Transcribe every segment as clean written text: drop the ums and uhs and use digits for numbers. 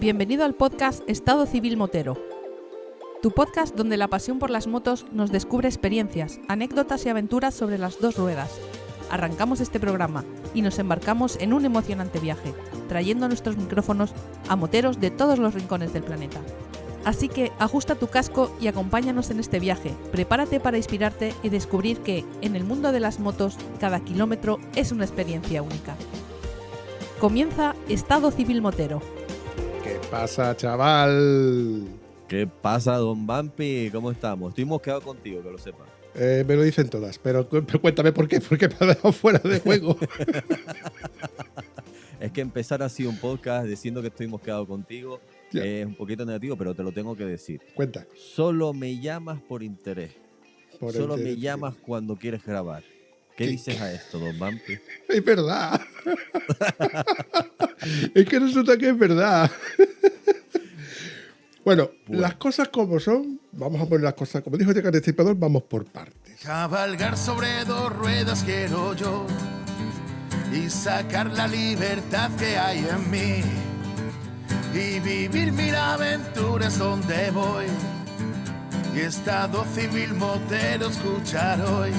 Bienvenido al podcast Estado Civil Motero. Tu podcast donde la pasión por las motos nos descubre experiencias, anécdotas y aventuras sobre las dos ruedas. Arrancamos este programa y nos embarcamos en un emocionante viaje, trayendo nuestros micrófonos a moteros de todos los rincones del planeta. Así que ajusta tu casco y acompáñanos en este viaje. Prepárate para inspirarte y descubrir que, en el mundo de las motos, cada kilómetro es una experiencia única. Comienza Estado Civil Motero. ¿Qué pasa, chaval? ¿Qué pasa, don Vampi? ¿Cómo estamos? Estoy mosqueado contigo, que lo sepas. Me lo dicen todas, pero cuéntame por qué. ¿Por qué me has dejado fuera de juego? Es que empezar así un podcast diciendo que estoy mosqueado contigo es un poquito negativo, pero te lo tengo que decir. Cuenta. Solo me llamas por interés. Solo me llamas cuando quieres grabar. ¿Qué dices a esto, don Vampi? Es verdad. Es que resulta que es verdad. Bueno, las cosas como son, vamos a poner las cosas, como dijo este Destripador, vamos por partes. Cabalgar sobre dos ruedas quiero yo y sacar la libertad que hay en mí y vivir mil aventuras donde voy y Estado Civil Motero escuchar hoy.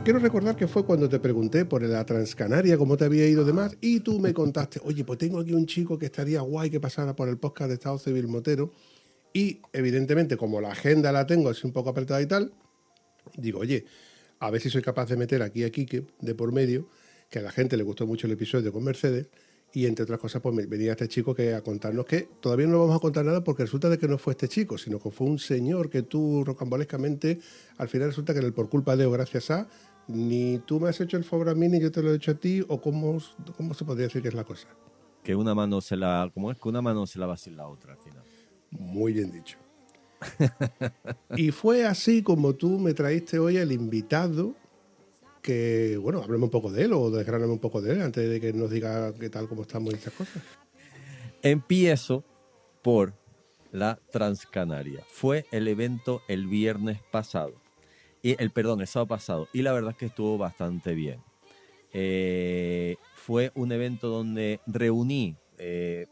Quiero recordar que fue cuando te pregunté por la Transcanaria, cómo te había ido demás, y tú me contaste, oye, pues tengo aquí un chico que estaría guay que pasara por el podcast de Estado Civil Motero, y evidentemente, como la agenda la tengo así un poco apretada y tal, digo, oye, a ver si soy capaz de meter aquí a Quique de por medio, que a la gente le gustó mucho el episodio con Mercedes, y entre otras cosas, pues venía este chico a contarnos que todavía no vamos a contar nada porque resulta de que no fue este chico, sino que fue un señor que tú rocambolescamente, al final resulta que en el por culpa de o gracias a, ni tú me has hecho el favor a mí ni yo te lo he hecho a ti, o cómo se podría decir que es la cosa. Que una mano se la... ¿Cómo es? Que una mano se lava sin la otra al final. Muy bien dicho. Y fue así como tú me traíste hoy el invitado, que, bueno, hablemos un poco de él o desgráname un poco de él antes de que nos diga qué tal, cómo estamos y estas cosas. Empiezo por la Transcanaria. Fue el evento el viernes pasado. El sábado pasado. Y la verdad es que estuvo bastante bien. Fue un evento donde reuní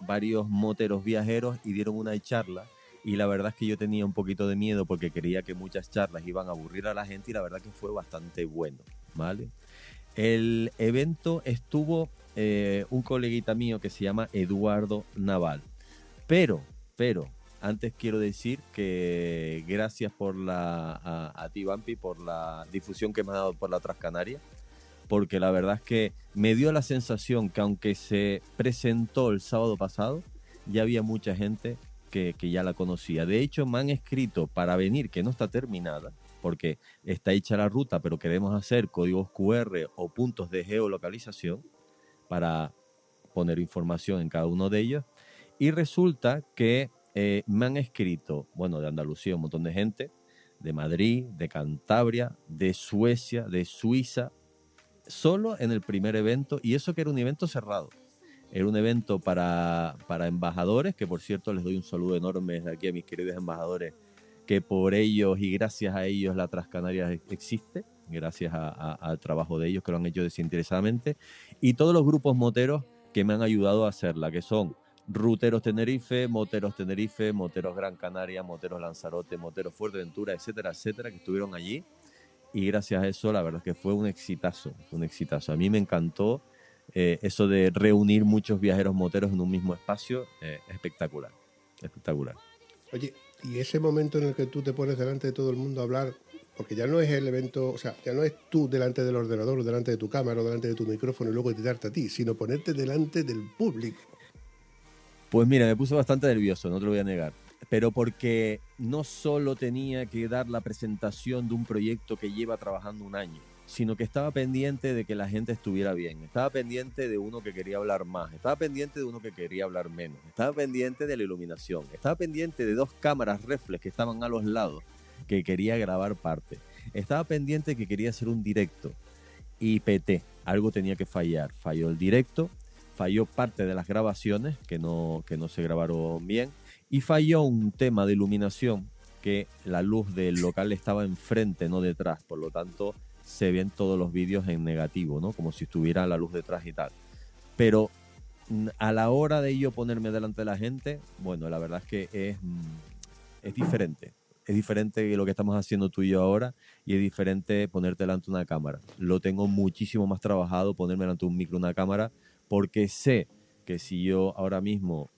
varios moteros viajeros y dieron una charla. Y la verdad es que yo tenía un poquito de miedo porque creía que muchas charlas iban a aburrir a la gente y la verdad que fue bastante bueno, ¿vale? El evento estuvo un coleguita mío que se llama Eduardo Naval. Pero, antes quiero decir que gracias a ti, Vampi, por la difusión que me ha dado por la Transcanaria, porque la verdad es que me dio la sensación que aunque se presentó el sábado pasado, ya había mucha gente que ya la conocía. De hecho, me han escrito para venir, que no está terminada, porque está hecha la ruta, pero queremos hacer códigos QR o puntos de geolocalización para poner información en cada uno de ellos. Y resulta que me han escrito, bueno, de Andalucía, un montón de gente, de Madrid, de Cantabria, de Suecia, de Suiza, solo en el primer evento, y eso que era un evento cerrado. Era un evento para embajadores, que por cierto les doy un saludo enorme desde aquí a mis queridos embajadores, que por ellos y gracias a ellos la Transcanaria existe, gracias al trabajo de ellos que lo han hecho desinteresadamente, y todos los grupos moteros que me han ayudado a hacerla, que son Ruteros Tenerife, Moteros Gran Canaria, Moteros Lanzarote, Moteros Fuerteventura, etcétera, etcétera, que estuvieron allí, y gracias a eso la verdad es que fue un exitazo. A mí me encantó eso de reunir muchos viajeros moteros en un mismo espacio, espectacular. Oye, y ese momento en el que tú te pones delante de todo el mundo a hablar, porque ya no es el evento, o sea, ya no es tú delante del ordenador, o delante de tu cámara, o delante de tu micrófono y luego tirarte a ti, sino ponerte delante del público. Pues mira, me puse bastante nervioso, no te lo voy a negar. Pero porque no solo tenía que dar la presentación de un proyecto que lleva trabajando un año, sino que estaba pendiente de que la gente estuviera bien. Estaba pendiente de uno que quería hablar más. Estaba pendiente de uno que quería hablar menos. Estaba pendiente de la iluminación. Estaba pendiente de dos cámaras reflex que estaban a los lados, que quería grabar parte. Estaba pendiente que quería hacer un directo. Y peté. Algo tenía que fallar. Falló el directo. Falló parte de las grabaciones, que no se grabaron bien. Y falló un tema de iluminación, que la luz del local estaba enfrente, no detrás. Por lo tanto, se ven todos los vídeos en negativo, ¿no? Como si estuviera la luz detrás y tal. Pero a la hora de yo ponerme delante de la gente, bueno, la verdad es que es diferente. Es diferente lo que estamos haciendo tú y yo ahora y es diferente ponerte delante de una cámara. Lo tengo muchísimo más trabajado, ponerme delante de un micro, una cámara, porque sé que si yo ahora mismo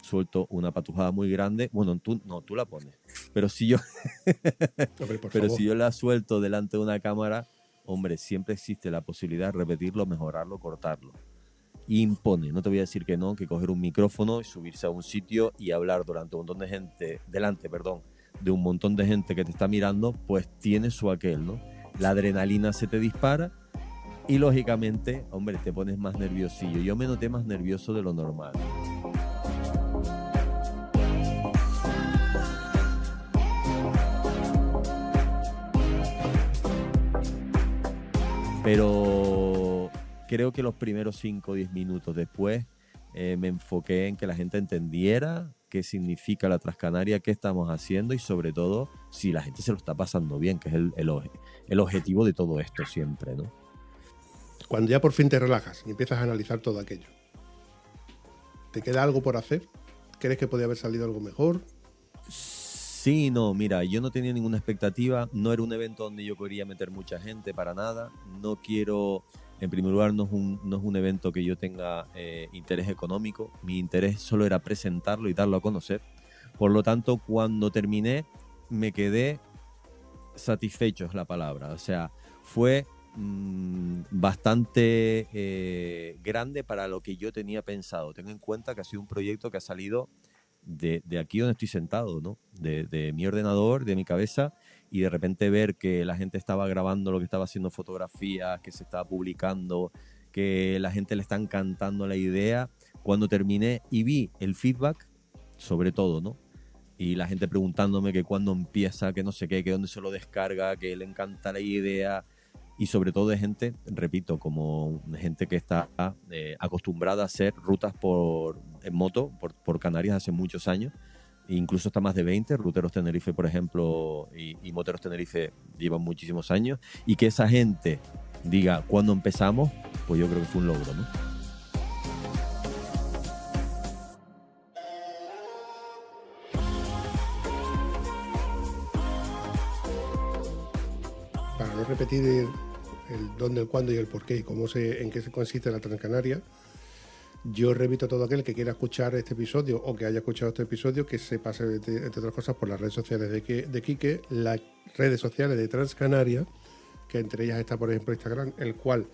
suelto una patujada muy grande, bueno, tú la pones, pero si yo, Hombre, por pero favor. si yo la suelto delante de una cámara, hombre, siempre existe la posibilidad de repetirlo, mejorarlo, cortarlo. Impone, no te voy a decir que no, que coger un micrófono y subirse a un sitio y hablar delante de un montón de gente que te está mirando, pues tiene su aquel, ¿no? La adrenalina se te dispara y lógicamente, hombre, te pones más nerviosillo. Yo me noté más nervioso de lo normal. Pero creo que los primeros 5 o 10 minutos después me enfoqué en que la gente entendiera qué significa la Transcanaria, qué estamos haciendo y sobre todo si la gente se lo está pasando bien, que es el objetivo de todo esto siempre, ¿no? Cuando ya por fin te relajas y empiezas a analizar todo aquello, ¿te queda algo por hacer? ¿Crees que podría haber salido algo mejor? Sí, no, mira, yo no tenía ninguna expectativa, no era un evento donde yo quería meter mucha gente para nada, no quiero, en primer lugar, no es un evento que yo tenga interés económico, mi interés solo era presentarlo y darlo a conocer, por lo tanto, cuando terminé, me quedé satisfecho, es la palabra, o sea, fue bastante grande para lo que yo tenía pensado, ten en cuenta que ha sido un proyecto que ha salido de aquí donde estoy sentado, ¿no? De mi ordenador, de mi cabeza, y de repente ver que la gente estaba grabando lo que estaba haciendo fotografías, que se estaba publicando, que la gente le está encantando la idea. Cuando terminé y vi el feedback, sobre todo, ¿no? Y la gente preguntándome que cuándo empieza, que no sé qué, que dónde se lo descarga, que le encanta la idea. Y sobre todo de gente, repito, como gente que está acostumbrada a hacer rutas en moto por Canarias hace muchos años, e incluso hasta más de 20, Ruteros Tenerife, por ejemplo, y Moteros Tenerife llevan muchísimos años, y que esa gente diga cuándo empezamos, pues yo creo que fue un logro, ¿no? Para no repetir el dónde, el cuándo y el por qué y en qué se consiste la Transcanaria, yo repito a todo aquel que quiera escuchar este episodio o que haya escuchado este episodio que se pase, entre otras cosas, por las redes sociales de Quique, las redes sociales de Transcanaria, que entre ellas está, por ejemplo, Instagram, el cual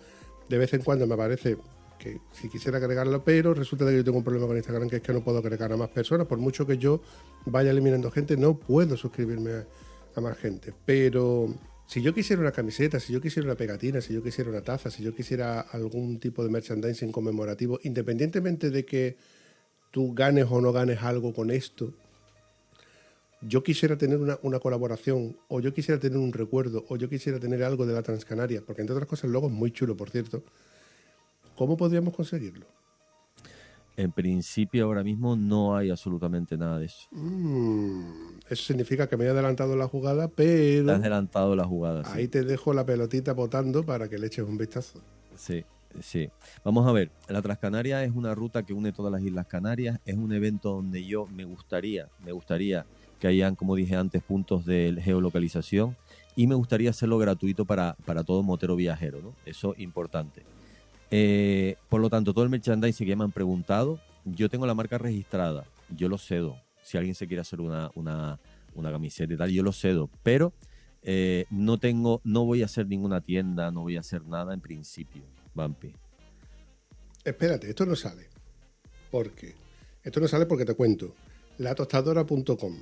de vez en cuando me aparece que si quisiera agregarlo, pero resulta que yo tengo un problema con Instagram, que es que no puedo agregar a más personas. Por mucho que yo vaya eliminando gente, no puedo suscribirme a más gente. Pero si yo quisiera una camiseta, si yo quisiera una pegatina, si yo quisiera una taza, si yo quisiera algún tipo de merchandising conmemorativo, independientemente de que tú ganes o no ganes algo con esto, yo quisiera tener una colaboración, o yo quisiera tener un recuerdo, o yo quisiera tener algo de la Transcanaria, porque entre otras cosas el logo es muy chulo, por cierto. ¿Cómo podríamos conseguirlo? En principio, ahora mismo no hay absolutamente nada de eso. Eso significa que me he adelantado la jugada, Te pero has adelantado la jugada. ahí Sí. te dejo la pelotita botando para que le eches un vistazo. Sí, sí. Vamos a ver, la Transcanaria es una ruta que une todas las Islas Canarias, es un evento donde yo me gustaría que hayan, como dije antes, puntos de geolocalización y me gustaría hacerlo gratuito para todo motero viajero, ¿no? Eso es importante. Por lo tanto, todo el merchandising que ya me han preguntado, yo tengo la marca registrada, yo lo cedo. Si alguien se quiere hacer una camiseta y tal, yo lo cedo, pero no voy a hacer ninguna tienda, no voy a hacer nada en principio, Vampi. Espérate, esto no sale. ¿Por qué? Esto no sale porque te cuento. Latostadora.com.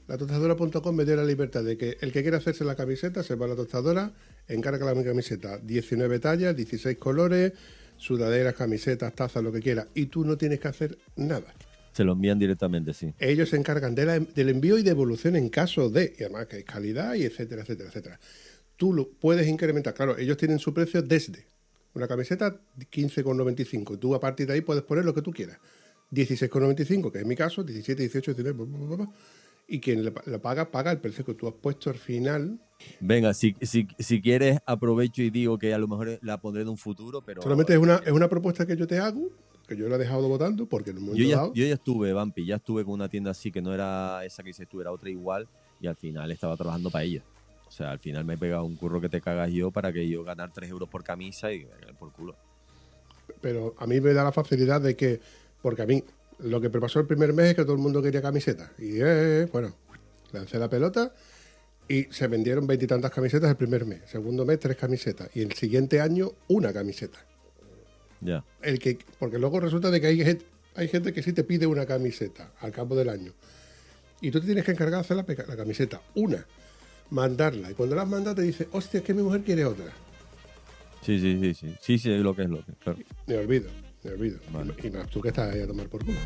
Latostadora.com me dio la libertad de que el que quiera hacerse la camiseta se va a la tostadora, encarga la camiseta, 19 tallas, 16 colores, sudaderas, camisetas, tazas, lo que quiera, y tú no tienes que hacer nada. Se lo envían directamente, sí. Ellos se encargan del envío y devolución en caso de, y además que es calidad y etcétera, etcétera, etcétera. Tú lo puedes incrementar, claro, ellos tienen su precio desde una camiseta 15,95 y tú a partir de ahí puedes poner lo que tú quieras. 16,95, que es mi caso, 17, 18, 19, y quien lo paga el precio que tú has puesto al final. Venga, si quieres aprovecho y digo que a lo mejor la pondré en un futuro, pero... Solamente es una propuesta que yo te hago, que yo la he dejado votando porque en un momento Yo dado... ya estuve, Vampi, ya estuve con una tienda así que no era esa que dices tú, era otra igual y al final estaba trabajando para ella. O sea, al final me he pegado un curro que te cagas yo para que yo ganar 3 euros por camisa y por culo. Pero a mí me da la facilidad de que, porque a mí lo que me pasó el primer mes es que todo el mundo quería camisetas. Y bueno, lancé la pelota y se vendieron 20 y tantas camisetas el primer mes. Segundo mes, 3 camisetas. Y el siguiente año, una camiseta. Ya. Porque luego resulta de que hay gente que sí te pide una camiseta al cabo del año. Y tú te tienes que encargar de hacer la camiseta. Una. Mandarla. Y cuando la has mandado te dice, hostia, es que mi mujer quiere otra. Sí. Sí, lo que es lo que. Claro. Me olvido. Vale. Y más tú que estás ahí a tomar por culo.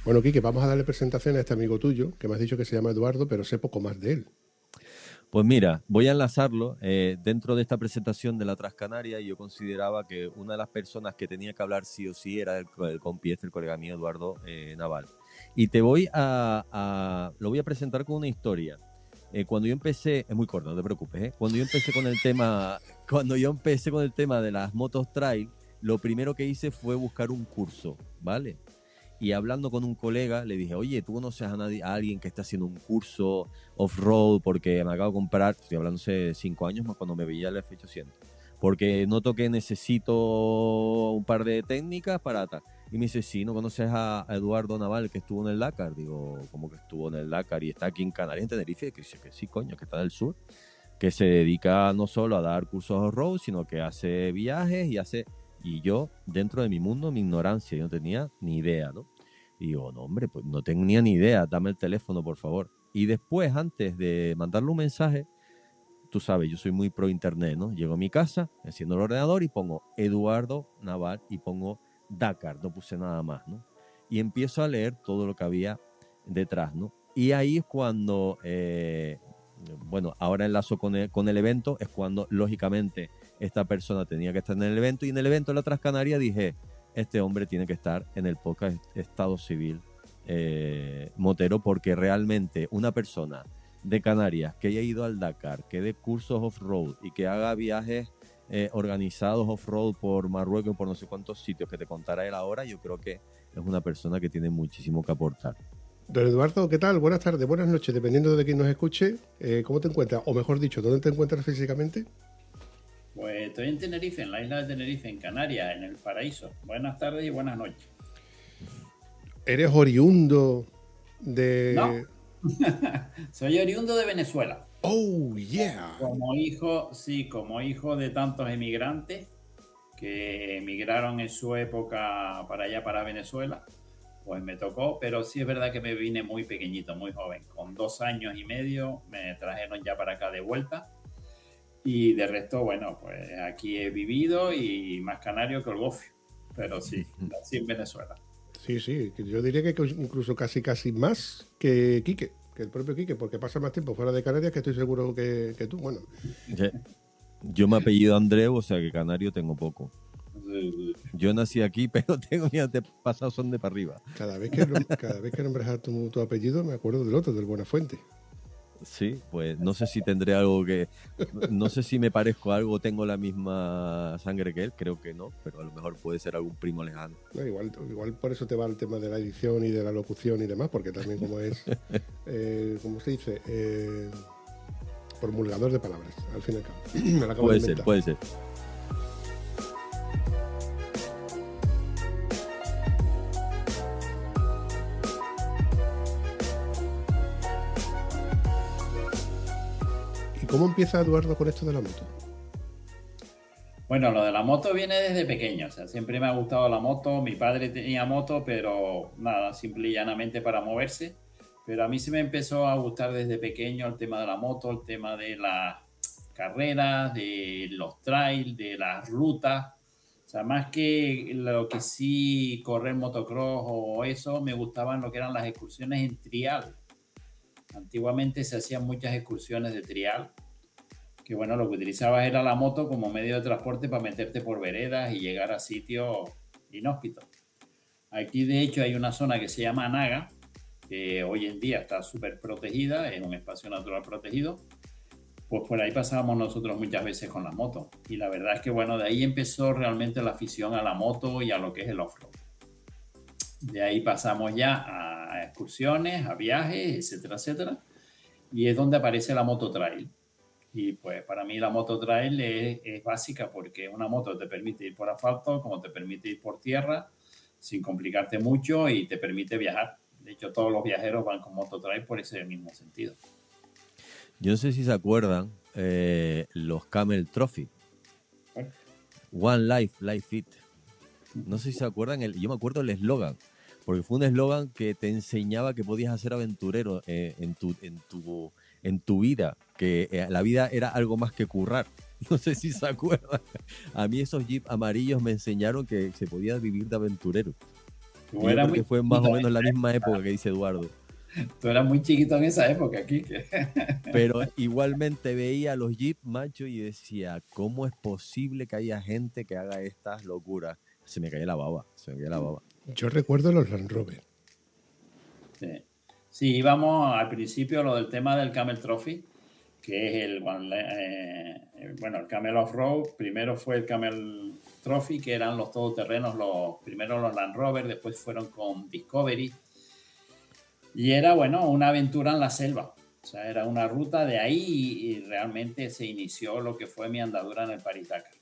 Bueno, Quique, vamos a darle presentación a este amigo tuyo, que me has dicho que se llama Eduardo, pero sé poco más de él. Pues mira, voy a enlazarlo. Dentro de esta presentación de la Transcanaria, yo consideraba que una de las personas que tenía que hablar sí o sí era el compi, el colega mío, Eduardo Naval. Y te voy lo voy a presentar con una historia. Cuando yo empecé, es muy corto, no te preocupes, cuando yo empecé con el tema de las motos trail, lo primero que hice fue buscar un curso, ¿vale? Y hablando con un colega, le dije, oye, ¿tú conoces a alguien que está haciendo un curso off-road? Porque me acabo de comprar, estoy hablando hace 5 años más cuando me veía el F800. Porque noto que necesito un par de técnicas para tal. Y me dice, sí, ¿no conoces a Eduardo Naval que estuvo en el Dakar? Digo, ¿cómo que estuvo en el Dakar y está aquí en Canarias, en Tenerife? Que dice que sí, coño, que está del sur. Que se dedica no solo a dar cursos off-road, sino que hace viajes y hace... Y yo, dentro de mi mundo, mi ignorancia, yo no tenía ni idea, ¿no? Y digo, no, hombre, pues no tenía ni idea, dame el teléfono, por favor. Y después, antes de mandarle un mensaje, tú sabes, yo soy muy pro internet, ¿no? Llego a mi casa, enciendo el ordenador y pongo Eduardo Naval y pongo Dakar, no puse nada más, ¿no? Y empiezo a leer todo lo que había detrás, ¿no? Y ahí es cuando, bueno, ahora enlazo con el evento, es cuando, lógicamente, esta persona tenía que estar en el evento, y en el evento de la Transcanaria dije, este hombre tiene que estar en el podcast Estado Civil Motero, porque realmente una persona de Canarias que haya ido al Dakar, que dé cursos off-road y que haga viajes organizados off-road por Marruecos, por no sé cuántos sitios que te contará él ahora, yo creo que es una persona que tiene muchísimo que aportar. Don Eduardo, ¿qué tal? Buenas tardes, buenas noches, dependiendo de quién nos escuche. ¿Cómo te encuentras? O mejor dicho, ¿dónde te encuentras físicamente? Pues estoy en Tenerife, en la isla de Tenerife, en Canarias, en el paraíso. Buenas tardes y buenas noches. ¿Eres oriundo de...? No, soy oriundo de Venezuela. ¡Oh, yeah! Como hijo de tantos emigrantes que emigraron en su época para allá, para Venezuela, pues me tocó, pero sí es verdad que me vine muy pequeñito, muy joven. Con 2 años y medio me trajeron ya para acá de vuelta. Y de resto, bueno, pues aquí he vivido y más canario que el gofio. Pero sí, nací en Venezuela. Sí, yo diría que incluso casi más que Quique, que el propio Quique, porque pasa más tiempo fuera de Canarias que estoy seguro que tú. Bueno. Yo me apellido Andreu, o sea que canario tengo poco. Yo nací aquí, pero tengo mis antepasados son de para arriba. Cada vez que nombras tu apellido me acuerdo del otro, del Buenafuente. Sí, pues no sé si tendré algo que... No sé si me parezco a algo, tengo la misma sangre que él, creo que no, pero a lo mejor puede ser algún primo lejano. No, igual por eso te va el tema de la edición y de la locución y demás, porque también como es, ¿cómo se dice? Promulgador de palabras, al fin y al cabo. Me la acabo de inventar. Puede ser. ¿Cómo empieza Eduardo con esto de la moto? Bueno, lo de la moto viene desde pequeño, o sea, siempre me ha gustado la moto. Mi padre tenía moto, pero nada, simple y llanamente para moverse. Pero a mí se me empezó a gustar desde pequeño el tema de la moto, el tema de las carreras, de los trails, de las rutas. O sea, más que lo que sí correr motocross o eso, me gustaban lo que eran las excursiones en trial. Antiguamente se hacían muchas excursiones de trial, que bueno, lo que utilizabas era la moto como medio de transporte para meterte por veredas y llegar a sitios inhóspitos. Aquí de hecho hay una zona que se llama Naga, que hoy en día está súper protegida, es un espacio natural protegido. Pues por ahí pasábamos nosotros muchas veces con la moto. Y la verdad es que bueno, de ahí empezó realmente la afición a la moto y a lo que es el off-road. De ahí pasamos ya a excursiones, a viajes, etcétera, etcétera. Y es donde aparece la moto trail. Y pues para mí la moto trail es básica porque una moto te permite ir por asfalto, como te permite ir por tierra, sin complicarte mucho y te permite viajar. De hecho, todos los viajeros van con moto trail por ese mismo sentido. Yo no sé si se acuerdan los Camel Trophy. One Life, Life It. No sé si se acuerdan, yo me acuerdo el eslogan, porque fue un eslogan que te enseñaba que podías hacer aventurero en tu vida, que la vida era algo más que currar. No sé si se acuerdan. A mí esos jeep amarillos me enseñaron que se podía vivir de aventurero. Yo creo que fue más o menos la misma época que dice Eduardo. Tú eras muy chiquito en esa época, Quique. Pero igualmente veía los jeep, macho, y decía, ¿cómo es posible que haya gente que haga estas locuras? Se me caía la baba. Yo recuerdo los Land Rover. Sí, íbamos al principio lo del tema del Camel Trophy, que es el Camel Off-Road. Primero fue el Camel Trophy, que eran los todoterrenos, primero los Land Rover, después fueron con Discovery. Y era, bueno, una aventura en la selva. O sea, era una ruta de ahí y realmente se inició lo que fue mi andadura en el Paris-Dakar.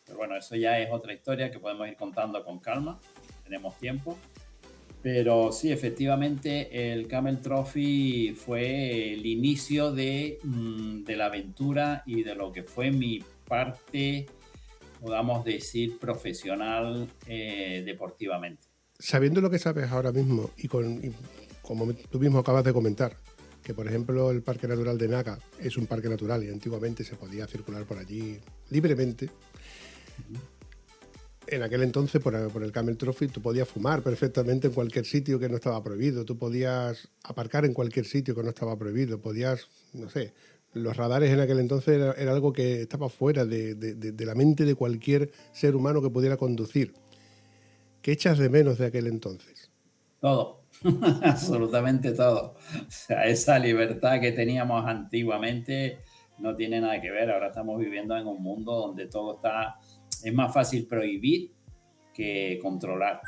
Pero bueno, eso ya es otra historia que podemos ir contando con calma. Tenemos tiempo. Pero sí, efectivamente, el Camel Trophy fue el inicio de la aventura y de lo que fue mi parte, podamos decir, profesional deportivamente. Sabiendo lo que sabes ahora mismo y como tú mismo acabas de comentar, que por ejemplo el Parque Natural de Naga es un parque natural y antiguamente se podía circular por allí libremente. En aquel entonces, por el Camel Trophy, tú podías fumar perfectamente en cualquier sitio que no estaba prohibido, tú podías aparcar en cualquier sitio que no estaba prohibido, podías, no sé, los radares en aquel entonces era algo que estaba fuera de la mente de cualquier ser humano que pudiera conducir. ¿Qué echas de menos de aquel entonces? Todo. Absolutamente todo. O sea, esa libertad que teníamos antiguamente no tiene nada que ver. Ahora estamos viviendo en un mundo donde todo es más fácil prohibir que controlar.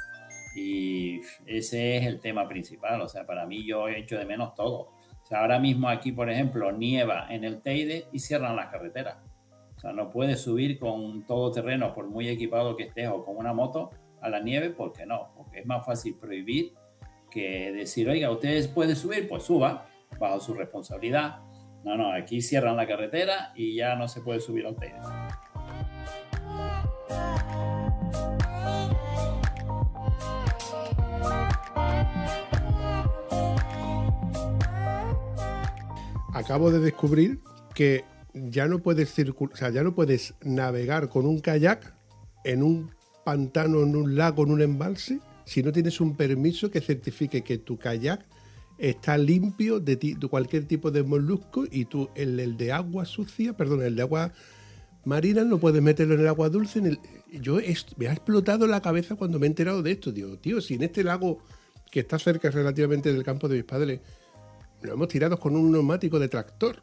Y ese es el tema principal. O sea, para mí yo he hecho de menos todo. O sea, ahora mismo aquí, por ejemplo, nieva en el Teide y cierran las carreteras. O sea, no puedes subir con todoterreno, por muy equipado que estés, o con una moto a la nieve, ¿por qué no? Porque es más fácil prohibir que decir, oiga, ustedes pueden subir, pues suba, bajo su responsabilidad. No, aquí cierran la carretera y ya no se puede subir al Teide. Acabo de descubrir que ya no puedes ya no puedes navegar con un kayak en un pantano, en un lago, en un embalse, si no tienes un permiso que certifique que tu kayak está limpio de cualquier tipo de molusco y tú el de agua sucia, perdón, el de agua marina no puedes meterlo en el agua dulce. Me ha explotado la cabeza cuando me he enterado de esto. Digo, tío, si en este lago que está cerca relativamente del campo de mis padres lo hemos tirado con un neumático de tractor,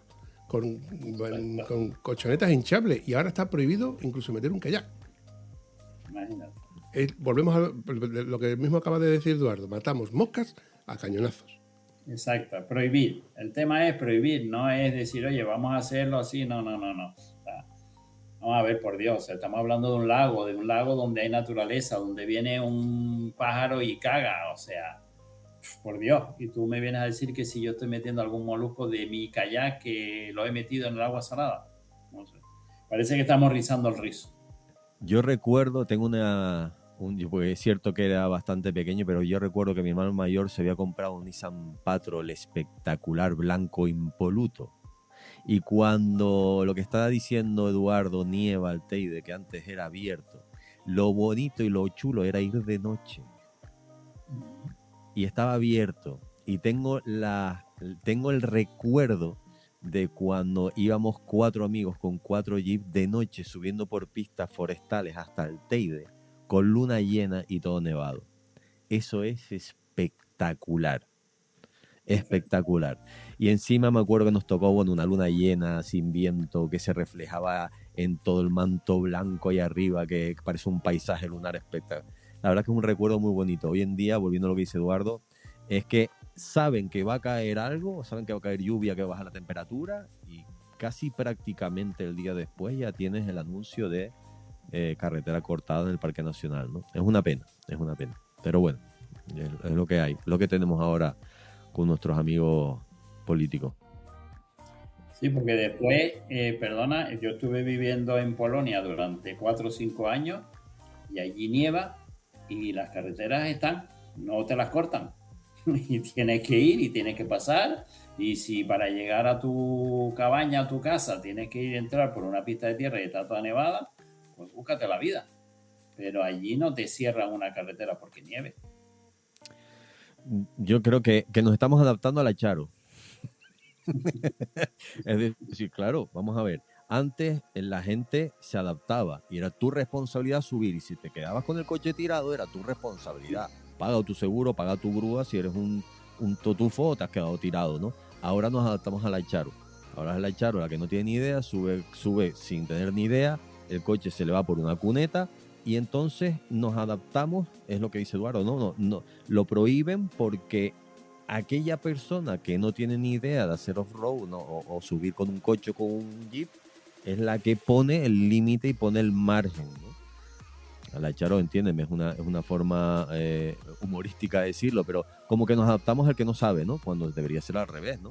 con colchonetas hinchables, y ahora está prohibido incluso meter un kayak. Imagínate. Volvemos a lo que mismo acaba de decir Eduardo, matamos moscas a cañonazos. Exacto, prohibir. El tema es prohibir, no es decir, oye, vamos a hacerlo así, no. O sea, vamos a ver, por Dios, estamos hablando de un lago donde hay naturaleza, donde viene un pájaro y caga, o sea, por Dios. Y tú me vienes a decir que si yo estoy metiendo algún molusco de mi kayak que lo he metido en el agua salada. No sé. Parece que estamos rizando el rizo. Yo recuerdo, porque es cierto que era bastante pequeño, pero yo recuerdo que mi hermano mayor se había comprado un Nissan Patrol espectacular, blanco impoluto. Y cuando lo que estaba diciendo Eduardo, nieva el Teide, que antes era abierto, Lo bonito y lo chulo era ir de noche. Y estaba abierto. Y tengo el recuerdo de cuando íbamos 4 amigos con 4 jeeps de noche subiendo por pistas forestales hasta el Teide, con luna llena y todo nevado. Eso es espectacular. Espectacular. Y encima me acuerdo que nos tocó una luna llena, sin viento, que se reflejaba en todo el manto blanco ahí arriba, que parece un paisaje lunar espectacular. La verdad que es un recuerdo muy bonito. Hoy en día, volviendo a lo que dice Eduardo, es que saben que va a caer algo, saben que va a caer lluvia, que baja la temperatura, y casi prácticamente el día después ya tienes el anuncio de carretera cortada en el Parque Nacional, ¿no? Es una pena. Pero bueno, es lo que hay, lo que tenemos ahora con nuestros amigos políticos. Sí, porque después, perdona, yo estuve viviendo en Polonia durante 4 o 5 años y allí nieva y las carreteras no te las cortan. Y tienes que ir y tienes que pasar, y si para llegar a tu cabaña, a tu casa, tienes que ir a entrar por una pista de tierra y está toda nevada, pues búscate la vida. Pero allí no te cierran una carretera porque nieve. Yo creo que nos estamos adaptando a la Charo. Es decir, claro, vamos a ver. Antes la gente se adaptaba y era tu responsabilidad subir, y si te quedabas con el coche tirado era tu responsabilidad. Paga tu seguro, paga tu grúa, si eres un totufo o te has quedado tirado, ¿no? Ahora nos adaptamos a la Charo. Ahora es la Charo la que no tiene ni idea, sube sin tener ni idea, el coche se le va por una cuneta y entonces nos adaptamos, es lo que dice Eduardo, no, lo prohíben porque aquella persona que no tiene ni idea de hacer off-road, ¿no? o subir con un coche o con un jeep, es la que pone el límite y pone el margen, ¿no? A la Charo, entiéndeme, es una forma humorística de decirlo, pero como que nos adaptamos al que no sabe, ¿no? Cuando debería ser al revés, ¿no?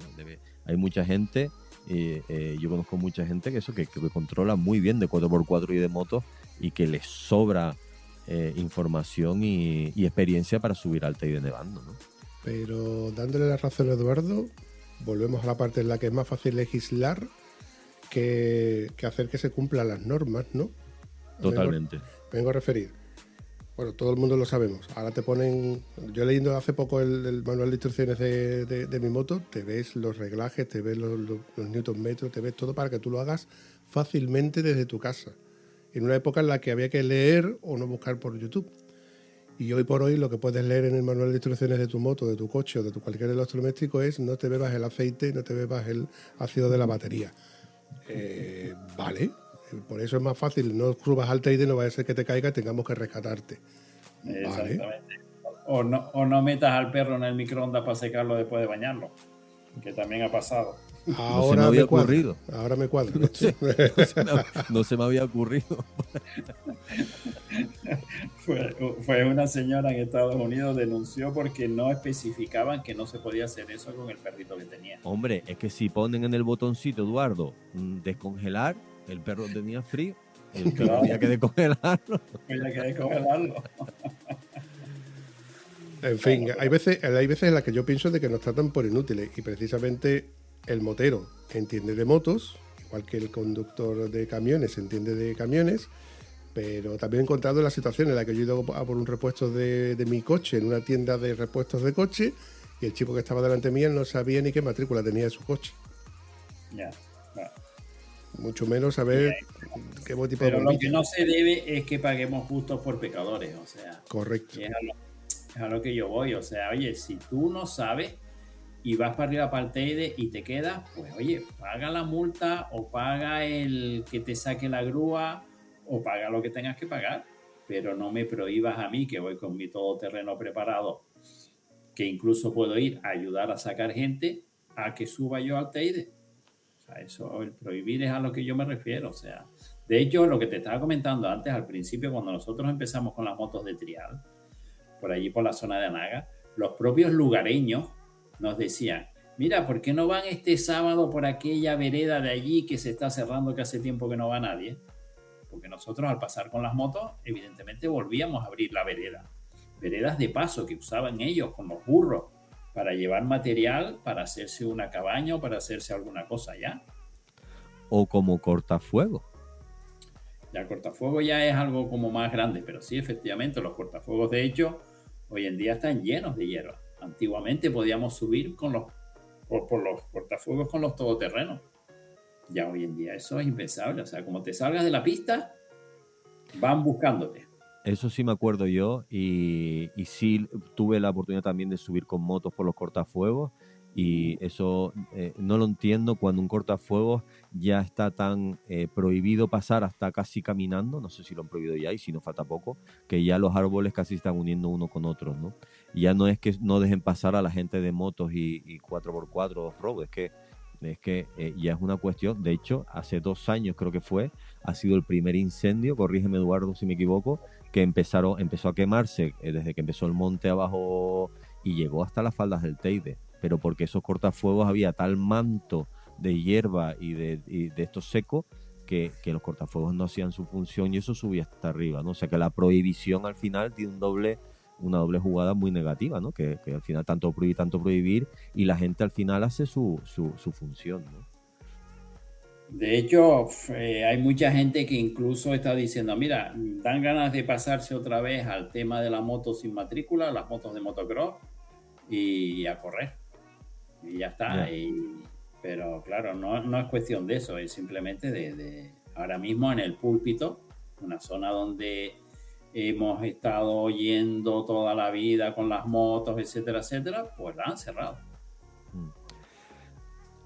Hay mucha gente, yo conozco mucha gente que controla muy bien de 4x4 y de motos y que les sobra información y experiencia para subir al Teide nevando, ¿no? Pero dándole la razón a Eduardo, volvemos a la parte en la que es más fácil legislar que hacer que se cumplan las normas, ¿no? Totalmente. Vengo a referir. Bueno, todo el mundo lo sabemos. Ahora te ponen... Yo leyendo hace poco el manual de instrucciones de mi moto, te ves los reglajes, te ves los newton metros, te ves todo para que tú lo hagas fácilmente desde tu casa. En una época en la que había que leer o no buscar por YouTube. Y hoy por hoy lo que puedes leer en el manual de instrucciones de tu moto, de tu coche o de cualquier electrodoméstico es: no te bebas el aceite, no te bebas el ácido de la batería. Vale. Por eso es más fácil, no subas al Teide, no vaya a ser que te caiga y tengamos que rescatarte. Exactamente. Vale. O no metas al perro en el microondas para secarlo después de bañarlo, que también ha pasado. Ahora no me cuadra. Ahora me cuadra. No se me había ocurrido. Fue una señora en Estados Unidos, denunció porque no especificaban que no se podía hacer eso con el perrito que tenía. Hombre, es que si ponen en el botoncito, Eduardo, descongelar, el perro tenía frío, el perro había que descongelarlo. En fin, hay veces en las que yo pienso de que nos tratan por inútiles, y precisamente el motero entiende de motos, igual que el conductor de camiones entiende de camiones, pero también he encontrado la situación en la que yo he ido a por un repuesto de mi coche en una tienda de repuestos de coche, y el chico que estaba delante mía no sabía ni qué matrícula tenía de su coche. Ya. Mucho menos saber qué tipo de Pero bombilla. lo que no se debe es que paguemos justos por pecadores, o sea. Correcto. Es a lo que yo voy, o sea, oye, si tú no sabes y vas para arriba para el Teide y te quedas, pues oye, paga la multa o paga el que te saque la grúa o paga lo que tengas que pagar, pero no me prohíbas a mí, que voy con mi todoterreno preparado, que incluso puedo ir a ayudar a sacar gente, a que suba yo al Teide. Eso, el prohibir es a lo que yo me refiero. O sea, de hecho, lo que te estaba comentando antes, al principio, cuando nosotros empezamos con las motos de trial, por allí por la zona de Anaga, los propios lugareños nos decían: mira, ¿por qué no van este sábado por aquella vereda de allí que se está cerrando, que hace tiempo que no va nadie? Porque nosotros, al pasar con las motos, evidentemente volvíamos a abrir la vereda. Veredas de paso que usaban ellos con los burros para llevar material, para hacerse una cabaña o para hacerse alguna cosa allá. O como cortafuego. Ya el cortafuegos ya es algo como más grande, pero sí, efectivamente, los cortafuegos, de hecho, hoy en día están llenos de hierba. Antiguamente podíamos subir por los cortafuegos con los todoterrenos. Ya hoy en día eso es impensable. O sea, como te salgas de la pista, van buscándote. Eso sí me acuerdo yo y sí tuve la oportunidad también de subir con motos por los cortafuegos y eso no lo entiendo cuando un cortafuegos ya está tan prohibido pasar hasta casi caminando, no sé si lo han prohibido ya y si no falta poco, que ya los árboles casi están uniendo uno con otros, ¿no? Y ya no es que no dejen pasar a la gente de motos y 4x4 off-road, es que ya es una cuestión. De hecho, hace 2 años creo que ha sido el primer incendio, corrígeme Eduardo si me equivoco, que empezó a quemarse desde que empezó el monte abajo y llegó hasta las faldas del Teide, pero porque esos cortafuegos había tal manto de hierba y de estos secos que los cortafuegos no hacían su función y eso subía hasta arriba, ¿no? O sea que la prohibición al final tiene una doble jugada muy negativa, ¿no? Que al final tanto prohibir y la gente al final hace su función, ¿no? De hecho, hay mucha gente que incluso está diciendo, mira, dan ganas de pasarse otra vez al tema de la moto sin matrícula, las motos de motocross y a correr. Y ya está. Yeah. Pero claro, no es cuestión de eso, es simplemente de ahora mismo en el Púlpito, una zona donde hemos estado yendo toda la vida con las motos, etcétera, etcétera, pues la han cerrado.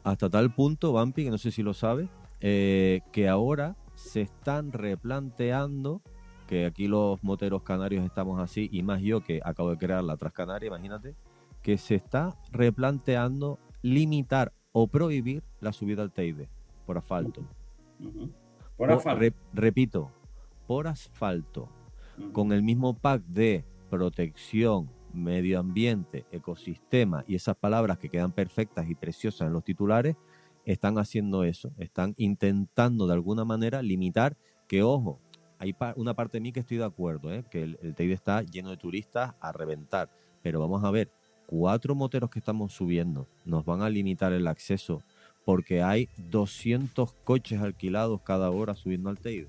Hasta tal punto, Vampi, que no sé si lo sabes, que ahora se están replanteando, que aquí los moteros canarios estamos así, y más yo que acabo de crear la Transcanaria, imagínate, que se está replanteando limitar o prohibir la subida al Teide por asfalto. Uh-huh. Por asfalto. Repito, por asfalto, con el mismo pack de protección, medio ambiente, ecosistema y esas palabras que quedan perfectas y preciosas en los titulares, están haciendo eso, están intentando de alguna manera limitar, que ojo, hay una parte de mí que estoy de acuerdo, que el Teide está lleno de turistas a reventar, pero vamos a ver, 4 moteros que estamos subiendo nos van a limitar el acceso porque hay 200 coches alquilados cada hora subiendo al Teide.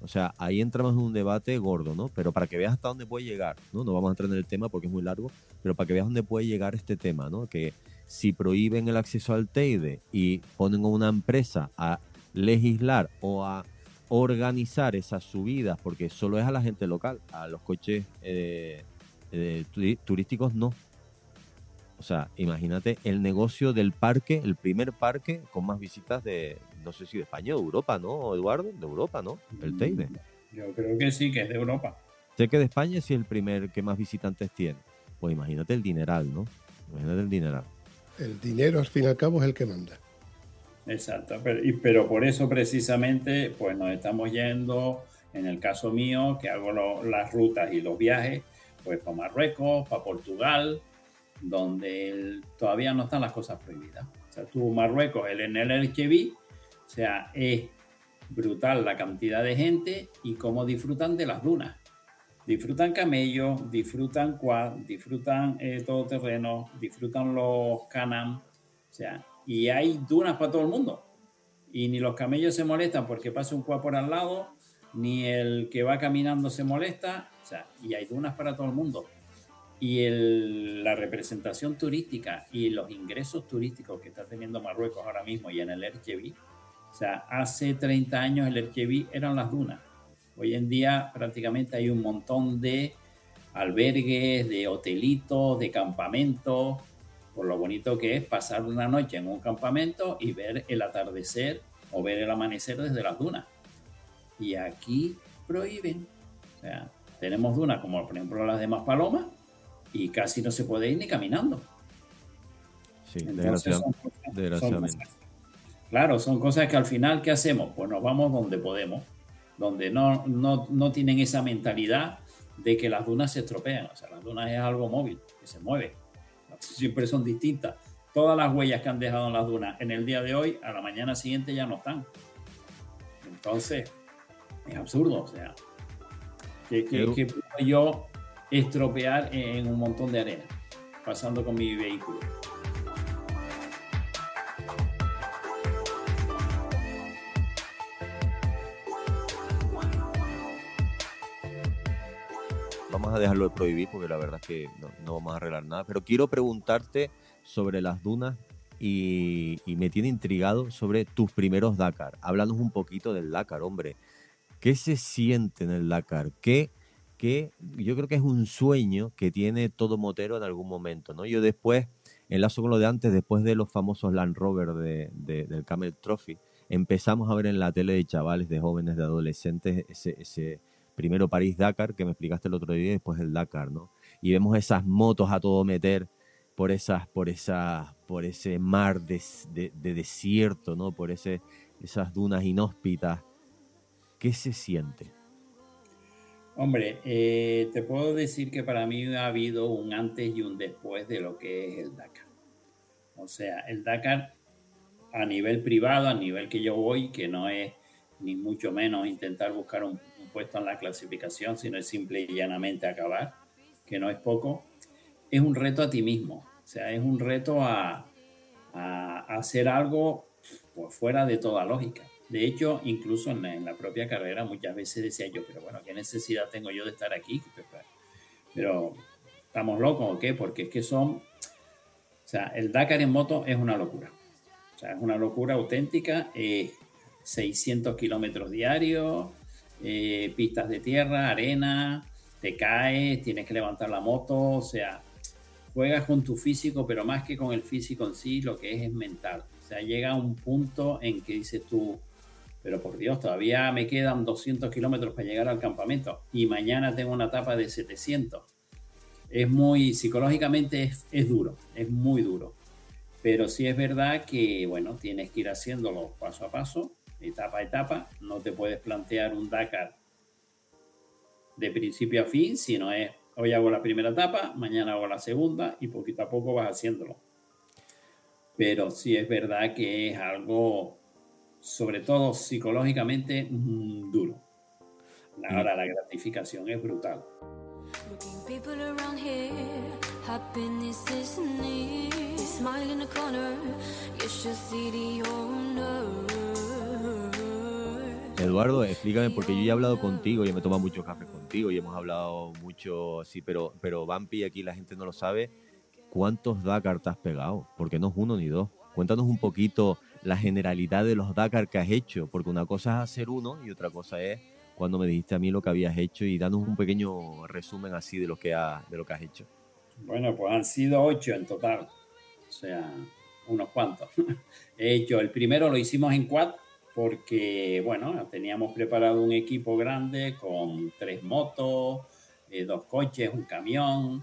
O sea, ahí entramos en un debate gordo, ¿no? Pero para que veas hasta dónde puede llegar, ¿no? No vamos a entrar en el tema porque es muy largo, pero para que veas dónde puede llegar este tema, ¿no? Que si prohíben el acceso al Teide y ponen a una empresa a legislar o a organizar esas subidas, porque solo es a la gente local, a los coches turísticos no. O sea, imagínate el negocio del parque, el primer parque con más visitas de, no sé si de España o de Europa, ¿no, Eduardo? De Europa, ¿no? El Teide. Yo creo que sí, que es de Europa. Sé que de España sí es el primer que más visitantes tiene. Pues imagínate el dineral, ¿no? Imagínate el dineral. El dinero, al fin y al cabo, es el que manda. Exacto, pero por eso precisamente pues nos estamos yendo, en el caso mío, que hago las rutas y los viajes, pues para Marruecos, para Portugal, donde todavía no están las cosas prohibidas. O sea, tú Marruecos, en el Ercheví, o sea, es brutal la cantidad de gente y cómo disfrutan de las dunas. Disfrutan camellos, disfrutan quad, disfrutan todoterreno, disfrutan los canam, o sea, y hay dunas para todo el mundo. Y ni los camellos se molestan porque pasa un quad por al lado, ni el que va caminando se molesta, o sea, y hay dunas para todo el mundo. Y la representación turística y los ingresos turísticos que está teniendo Marruecos ahora mismo y en el Ercheví, o sea, hace 30 años el Ercheví eran las dunas. Hoy en día prácticamente hay un montón de albergues, de hotelitos, de campamentos, por lo bonito que es pasar una noche en un campamento y ver el atardecer o ver el amanecer desde las dunas. Y aquí prohíben. O sea, tenemos dunas como por ejemplo las de Maspalomas y casi no se puede ir ni caminando. Sí, Entonces, desgraciadamente. Claro, son cosas que al final, ¿qué hacemos? Pues nos vamos donde podemos, donde no tienen esa mentalidad de que las dunas se estropean. O sea, las dunas es algo móvil, que se mueve. Siempre son distintas. Todas las huellas que han dejado en las dunas en el día de hoy, a la mañana siguiente ya no están. Entonces, es absurdo. O sea, que puedo yo estropear en un montón de arena, pasando con mi vehículo. vamos a dejarlo de prohibir porque la verdad es que no vamos a arreglar nada. Pero quiero preguntarte sobre las dunas y me tiene intrigado sobre tus primeros Dakar. Háblanos un poquito del Dakar, hombre. ¿Qué se siente en el Dakar? ¿Qué yo creo que es un sueño que tiene todo motero en algún momento, ¿no? Yo después, enlazo con lo de antes, después de los famosos Land Rover del Camel Trophy, empezamos a ver en la tele de chavales, de jóvenes, de adolescentes, ese primero París-Dakar que me explicaste el otro día y después el Dakar, ¿no? Y vemos esas motos a todo meter por ese mar de desierto, ¿no? Por esas dunas inhóspitas. ¿Qué se siente? Hombre, te puedo decir que para mí ha habido un antes y un después de lo que es el Dakar. O sea, el Dakar a nivel privado, a nivel que yo voy, que no es ni mucho menos intentar buscar un puesto en la clasificación, sino es simple y llanamente acabar, que no es poco, es un reto a ti mismo. O sea, es un reto a hacer algo pues, fuera de toda lógica. De hecho, incluso en la propia carrera muchas veces decía yo, pero bueno, ¿qué necesidad tengo yo de estar aquí? Pero ¿estamos locos o qué? Porque es que o sea, el Dakar en moto es una locura. O sea, es una locura auténtica. 600 kilómetros diarios, pistas de tierra, arena, te caes, tienes que levantar la moto, o sea, juegas con tu físico, pero más que con el físico en sí, lo que es mental. O sea, llega a un punto en que dices tú, pero por Dios, todavía me quedan 200 kilómetros para llegar al campamento y mañana tengo una etapa de 700. Psicológicamente es duro, es muy duro. Pero sí es verdad que, bueno, tienes que ir haciéndolo paso a paso, etapa a etapa. No te puedes plantear un Dakar de principio a fin, sino es, hoy hago la primera etapa, mañana hago la segunda y poquito a poco vas haciéndolo. Pero sí es verdad que es algo, sobre todo psicológicamente, duro. Ahora la gratificación es brutal. Eduardo, explícame, porque yo ya he hablado contigo, yo me he tomado muchos cafés contigo y hemos hablado mucho, sí, pero Vampi, aquí la gente no lo sabe, ¿cuántos Dakar te has pegado? Porque no es uno ni dos. Cuéntanos un poquito la generalidad de los Dakar que has hecho, porque una cosa es hacer uno y otra cosa es cuando me dijiste a mí lo que habías hecho, y danos un pequeño resumen así de lo que has hecho. Bueno, pues han sido 8 en total, o sea, unos cuantos. He hecho, el primero lo hicimos en quad porque, bueno, teníamos preparado un equipo grande con 3 motos, 2 coches, un camión.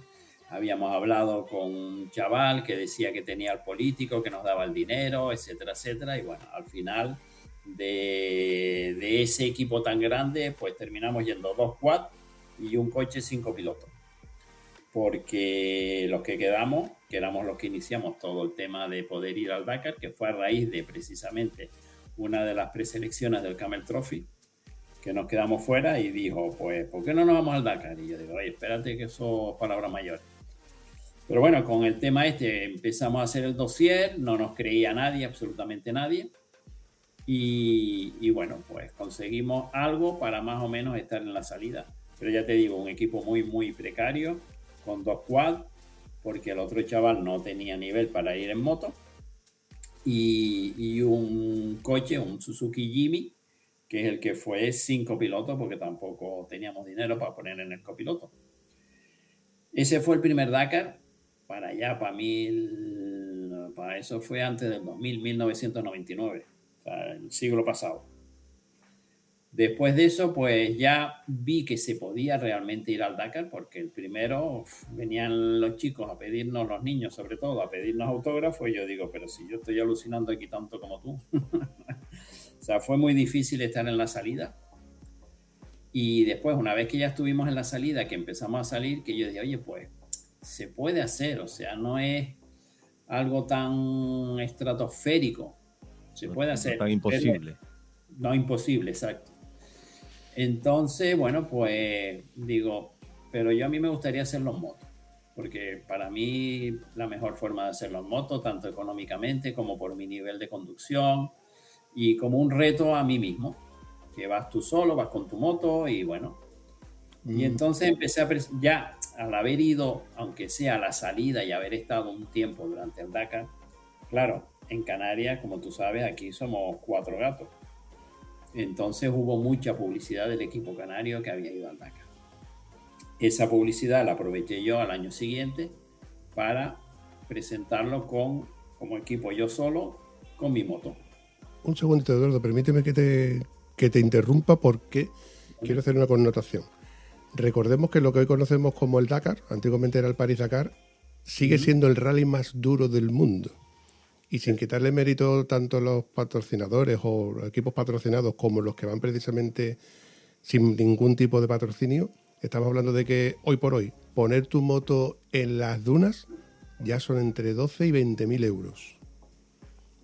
Habíamos hablado con un chaval que decía que tenía el político, que nos daba el dinero, etcétera, etcétera. Y bueno, al final de ese equipo tan grande, pues terminamos yendo 2 quad y un coche 5 pilotos. Porque los que quedamos, que éramos los que iniciamos todo el tema de poder ir al Dakar, que fue a raíz de precisamente una de las preselecciones del Camel Trophy, que nos quedamos fuera, y dijo, pues, ¿por qué no nos vamos al Dakar? Y yo digo, oye, espérate que eso es palabra mayor. Pero bueno, con el tema empezamos a hacer el dossier, no nos creía nadie, absolutamente nadie, y bueno, pues conseguimos algo para más o menos estar en la salida. Pero ya te digo, un equipo muy, muy precario, con 2 quad, porque el otro chaval no tenía nivel para ir en moto, y un coche, un Suzuki Jimmy, que es el que fue 5 pilotos, porque tampoco teníamos dinero para poner en el copiloto. Ese fue el primer Dakar, para allá, para eso fue antes del 2000, 1999, o sea, el siglo pasado. Después de eso, pues ya vi que se podía realmente ir al Dakar, porque el primero venían los chicos a pedirnos, los niños sobre todo, a pedirnos autógrafos, y yo digo, pero si yo estoy alucinando aquí tanto como tú. O sea, fue muy difícil estar en la salida. Y después, una vez que ya estuvimos en la salida, que empezamos a salir, que yo dije, oye, pues se puede hacer, o sea, no es algo tan estratosférico, se puede hacer. No tan imposible. No imposible, exacto. Entonces, bueno, pues digo, pero a mí me gustaría hacerlo en moto, porque para mí la mejor forma de hacerlo en moto, tanto económicamente como por mi nivel de conducción y como un reto a mí mismo, que vas tú solo, vas con tu moto y bueno, Y entonces empecé ya al haber ido, aunque sea a la salida y haber estado un tiempo durante el Dakar, claro, en Canarias, como tú sabes, aquí somos 4 gatos. Entonces hubo mucha publicidad del equipo canario que había ido al Dakar. Esa publicidad la aproveché yo al año siguiente para presentarlo como equipo yo solo con mi moto. Un segundito, Eduardo, permíteme que te interrumpa porque quiero hacer una connotación. Recordemos que lo que hoy conocemos como el Dakar, antiguamente era el París-Dakar, sigue siendo el rally más duro del mundo. Y sin quitarle mérito tanto a los patrocinadores o equipos patrocinados como los que van precisamente sin ningún tipo de patrocinio, estamos hablando de que hoy por hoy poner tu moto en las dunas ya son entre 12 y 20.000 euros.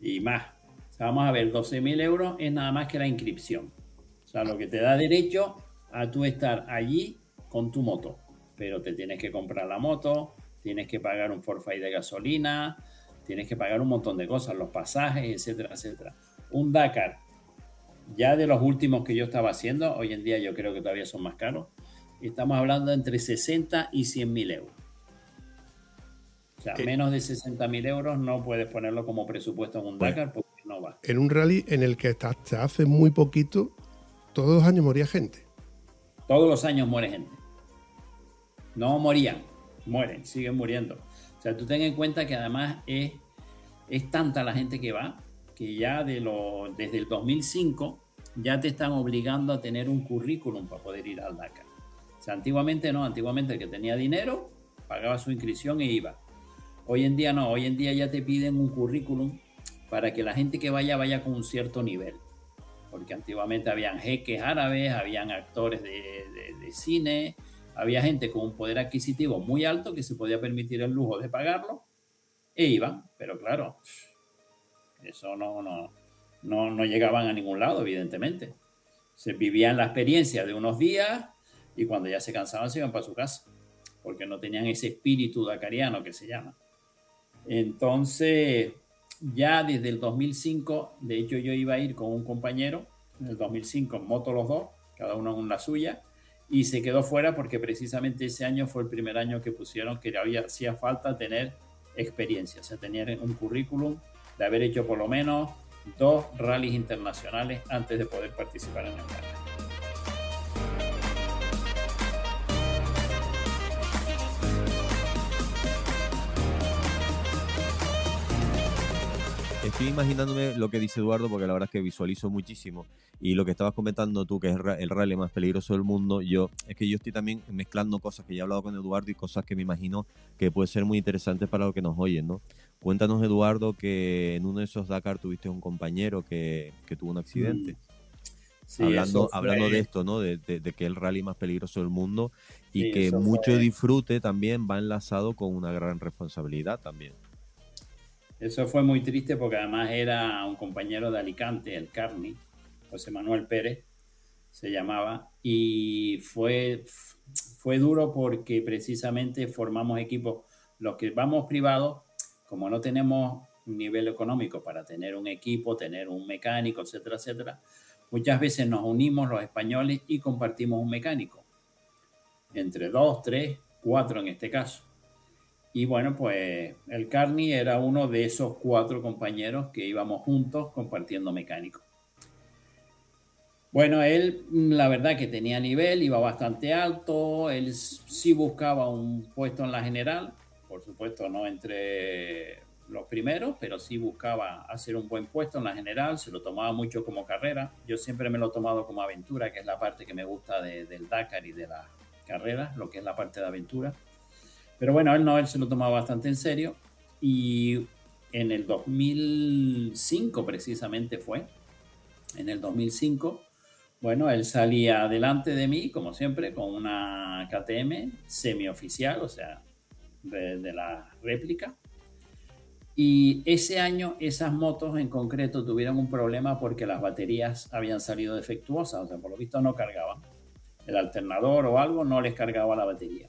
Y más. O sea, vamos a ver, 12.000 euros es nada más que la inscripción. O sea, lo que te da derecho a tú estar allí con tu moto. Pero te tienes que comprar la moto, tienes que pagar un forfait de gasolina, tienes que pagar un montón de cosas, los pasajes, etcétera, etcétera. Un Dakar, ya de los últimos que yo estaba haciendo, hoy en día yo creo que todavía son más caros, estamos hablando de entre 60 y 100.000 euros. O sea, menos de 60.000 euros no puedes ponerlo como presupuesto en un Dakar porque no va. En un rally en el que hasta hace muy poquito, todos los años moría gente. Todos los años muere gente. No morían, mueren, siguen muriendo. O sea, tú ten en cuenta que además es tanta la gente que va que ya desde el 2005 ya te están obligando a tener un currículum para poder ir al Dakar. O sea, antiguamente no, antiguamente el que tenía dinero pagaba su inscripción e iba. Hoy en día no, hoy en día ya te piden un currículum para que la gente que vaya con un cierto nivel. Porque antiguamente habían jeques árabes, habían actores de cine, había gente con un poder adquisitivo muy alto que se podía permitir el lujo de pagarlo e iban. Pero claro, eso no llegaban a ningún lado, evidentemente. Se vivían la experiencia de unos días y cuando ya se cansaban se iban para su casa, porque no tenían ese espíritu dakariano que se llama. Entonces, ya desde el 2005, de hecho yo iba a ir con un compañero, en el 2005 en moto los dos, cada uno en la suya, y se quedó fuera porque precisamente ese año fue el primer año que pusieron que hacía falta tener experiencia, o sea, tener un currículum de haber hecho por lo menos 2 rallies internacionales antes de poder participar en el Dakar. Estoy imaginándome lo que dice Eduardo porque la verdad es que visualizo muchísimo y lo que estabas comentando tú, que es el rally más peligroso del mundo, es que yo estoy también mezclando cosas que ya he hablado con Eduardo y cosas que me imagino que puede ser muy interesantes para los que nos oyen, ¿no? Cuéntanos, Eduardo, que en uno de esos Dakar tuviste un compañero que tuvo un accidente. Sí, hablando de esto, ¿no? De que es el rally más peligroso del mundo y sí, que mucho disfrute también va enlazado con una gran responsabilidad también. Eso fue muy triste porque además era un compañero de Alicante, el Carni, José Manuel Pérez se llamaba, y fue duro porque precisamente formamos equipos, los que vamos privados, como no tenemos un nivel económico para tener un equipo, tener un mecánico, etcétera, etcétera, muchas veces nos unimos los españoles y compartimos un mecánico, entre 2, 3, 4 en este caso. Y bueno, pues el Carni era uno de esos 4 compañeros que íbamos juntos compartiendo mecánico. Bueno, él la verdad que tenía nivel, iba bastante alto, él sí buscaba un puesto en la general, por supuesto no entre los primeros, pero sí buscaba hacer un buen puesto en la general, se lo tomaba mucho como carrera. Yo siempre me lo he tomado como aventura, que es la parte que me gusta del Dakar y de las carreras, lo que es la parte de aventura. Pero bueno, él se lo tomaba bastante en serio y en el 2005 precisamente fue, en el 2005, bueno, él salía delante de mí, como siempre, con una KTM semioficial, o sea, de la réplica. Y ese año esas motos en concreto tuvieron un problema porque las baterías habían salido defectuosas, o sea, por lo visto no cargaban. El alternador o algo no les cargaba la batería.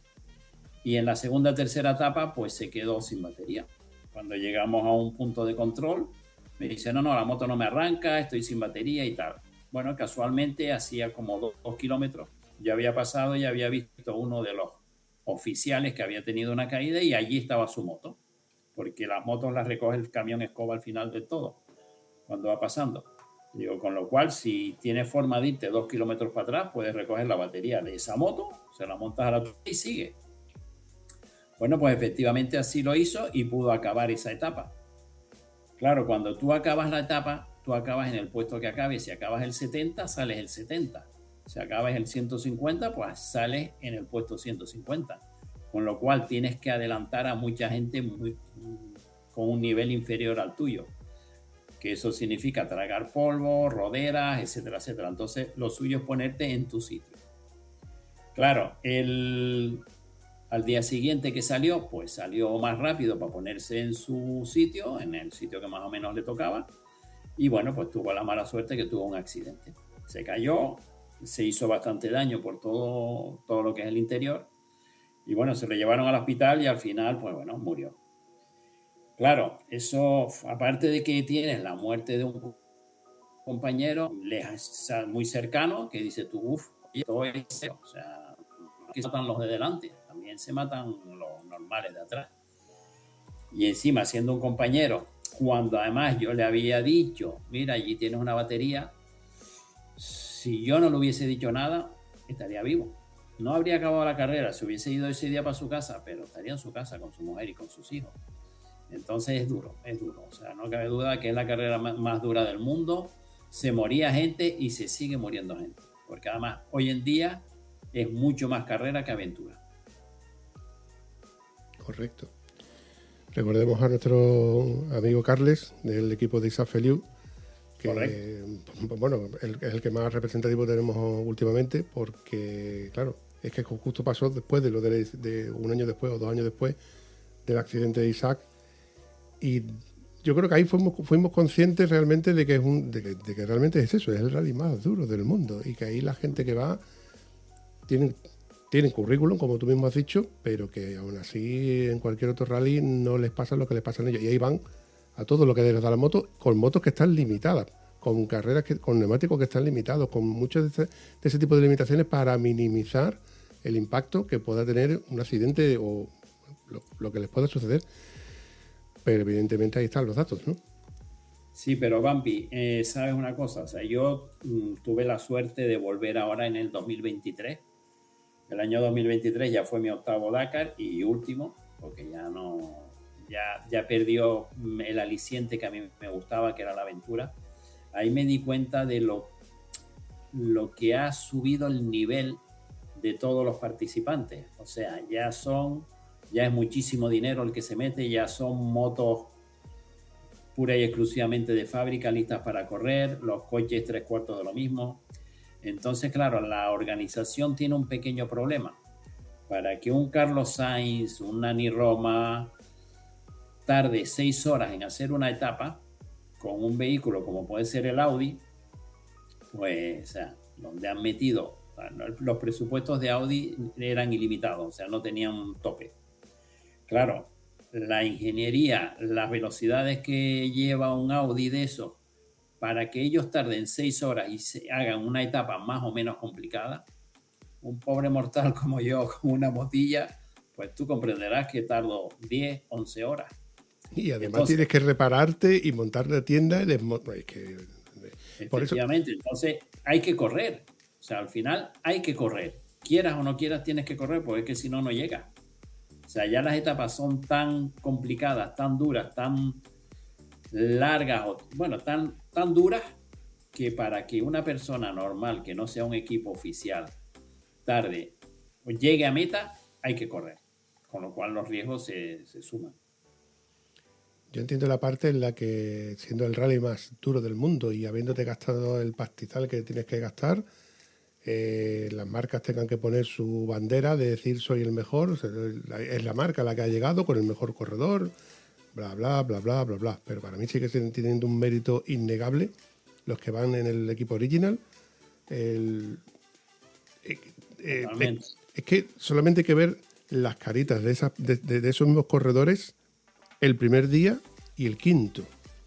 Y en la segunda, tercera etapa, pues se quedó sin batería. Cuando llegamos a un punto de control, me dice, no, la moto no me arranca, estoy sin batería y tal. Bueno, casualmente hacía como 2 kilómetros Yo había pasado y había visto uno de los oficiales que había tenido una caída y allí estaba su moto, porque las motos las recoge el camión escoba al final de todo, cuando va pasando. Digo, con lo cual, si tienes forma de irte 2 kilómetros para atrás, puedes recoger la batería de esa moto, se la montas a la tuya y sigue. Bueno, pues efectivamente así lo hizo y pudo acabar esa etapa. Claro, cuando tú acabas la etapa, tú acabas en el puesto que acabes. Si acabas el 70, sales el 70. Si acabas el 150, pues sales en el puesto 150. Con lo cual tienes que adelantar a mucha gente con un nivel inferior al tuyo. Que eso significa tragar polvo, roderas, etcétera, etcétera. Entonces, lo suyo es ponerte en tu sitio. Claro, al día siguiente que salió, pues salió más rápido para ponerse en su sitio, en el sitio que más o menos le tocaba. Y bueno, pues tuvo la mala suerte que tuvo un accidente. Se cayó, se hizo bastante daño por todo lo que es el interior. Y bueno, se lo llevaron al hospital y al final, pues bueno, murió. Claro, eso, aparte de que tienes la muerte de un compañero muy cercano, que dice tú, esto es feo. O sea, que se matan los de delante, también se matan los normales de atrás. Y encima, siendo un compañero, cuando además yo le había dicho, mira, allí tienes una batería, si yo no le hubiese dicho nada, estaría vivo. No habría acabado la carrera, se hubiese ido ese día para su casa, pero estaría en su casa con su mujer y con sus hijos. Entonces es duro. O sea, no cabe duda que es la carrera más dura del mundo. Se moría gente y se sigue muriendo gente. Porque además, hoy en día es mucho más carrera que aventura. Correcto. Recordemos a nuestro amigo Carles, del equipo de Isaac Feliu, que bueno, es el que más representativo tenemos últimamente, porque claro, es que justo pasó después de un año después o 2 años después del accidente de Isaac. Y yo creo que ahí fuimos conscientes realmente de que realmente es eso, es el rally más duro del mundo, y que ahí la gente que va tienen currículum, como tú mismo has dicho, pero que aún así en cualquier otro rally no les pasa lo que les pasa a ellos. Y ahí van a todo lo que les da la moto, con motos que están limitadas, con carreras con neumáticos que están limitados, con muchos de ese tipo de limitaciones para minimizar el impacto que pueda tener un accidente o lo que les pueda suceder. Pero evidentemente ahí están los datos, ¿no? Sí, pero Bampi, ¿sabes una cosa? O sea, yo tuve la suerte de volver ahora en el 2023. El año 2023 ya fue mi 8º Dakar y último, porque ya perdió el aliciente que a mí me gustaba, que era la aventura. Ahí me di cuenta de lo que ha subido el nivel de todos los participantes. O sea, ya es muchísimo dinero el que se mete, ya son motos pura y exclusivamente de fábrica, listas para correr, los coches 3/4 de lo mismo. Entonces, claro, la organización tiene un pequeño problema. Para que un Carlos Sainz, un Nani Roma, tarde 6 horas en hacer una etapa con un vehículo como puede ser el Audi, pues, o sea, donde han metido, los presupuestos de Audi eran ilimitados, o sea, no tenían un tope. Claro, la ingeniería, las velocidades que lleva un Audi de eso, para que ellos tarden 6 horas y se hagan una etapa más o menos complicada, un pobre mortal como yo con una motilla, pues tú comprenderás que tardo 10, 11 horas. Y además tienes que repararte y montar la tienda y desmontar. Efectivamente, entonces hay que correr. O sea, al final hay que correr. Quieras o no quieras, tienes que correr, porque es que si no, no llegas. O sea, ya las etapas son tan complicadas, tan duras, tan largas, bueno, tan duras, que para que una persona normal, que no sea un equipo oficial, tarde o llegue a meta, hay que correr. Con lo cual los riesgos se suman. Yo entiendo la parte en la que, siendo el rally más duro del mundo y habiéndote gastado el pastizal que tienes que gastar, las marcas tengan que poner su bandera de decir soy el mejor, o sea, es la marca la que ha llegado con el mejor corredor, bla, bla, bla, bla, bla, bla. Pero para mí sigue teniendo un mérito innegable los que van en el equipo original. Es que solamente hay que ver las caritas de esos mismos corredores el primer día y el quinto.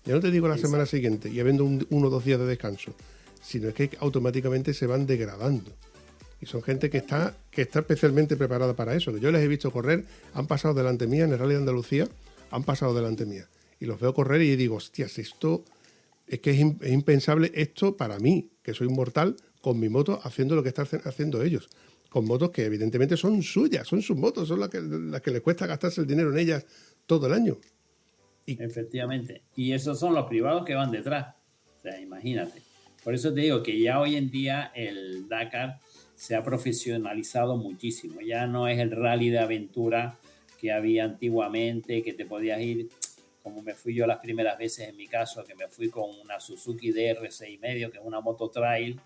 Ya no te digo la semana siguiente y habiendo 1 o 2 días de descanso, sino es que automáticamente se van degradando. Y son gente que está especialmente preparada para eso. Yo les he visto correr, han pasado delante mía, en el Rally de Andalucía, han pasado delante mía. Y los veo correr y digo, hostias, esto es que es impensable esto para mí, que soy mortal, con mi moto haciendo lo que están haciendo ellos. Con motos que evidentemente son suyas, son sus motos, son las que les cuesta gastarse el dinero en ellas todo el año. Efectivamente. Y esos son los privados que van detrás. O sea, imagínate. Por eso te digo que ya hoy en día el Dakar se ha profesionalizado muchísimo. Ya no es el rally de aventura que había antiguamente, que te podías ir, como me fui yo las primeras veces en mi caso, que me fui con una Suzuki DR6,5, que es una moto trail,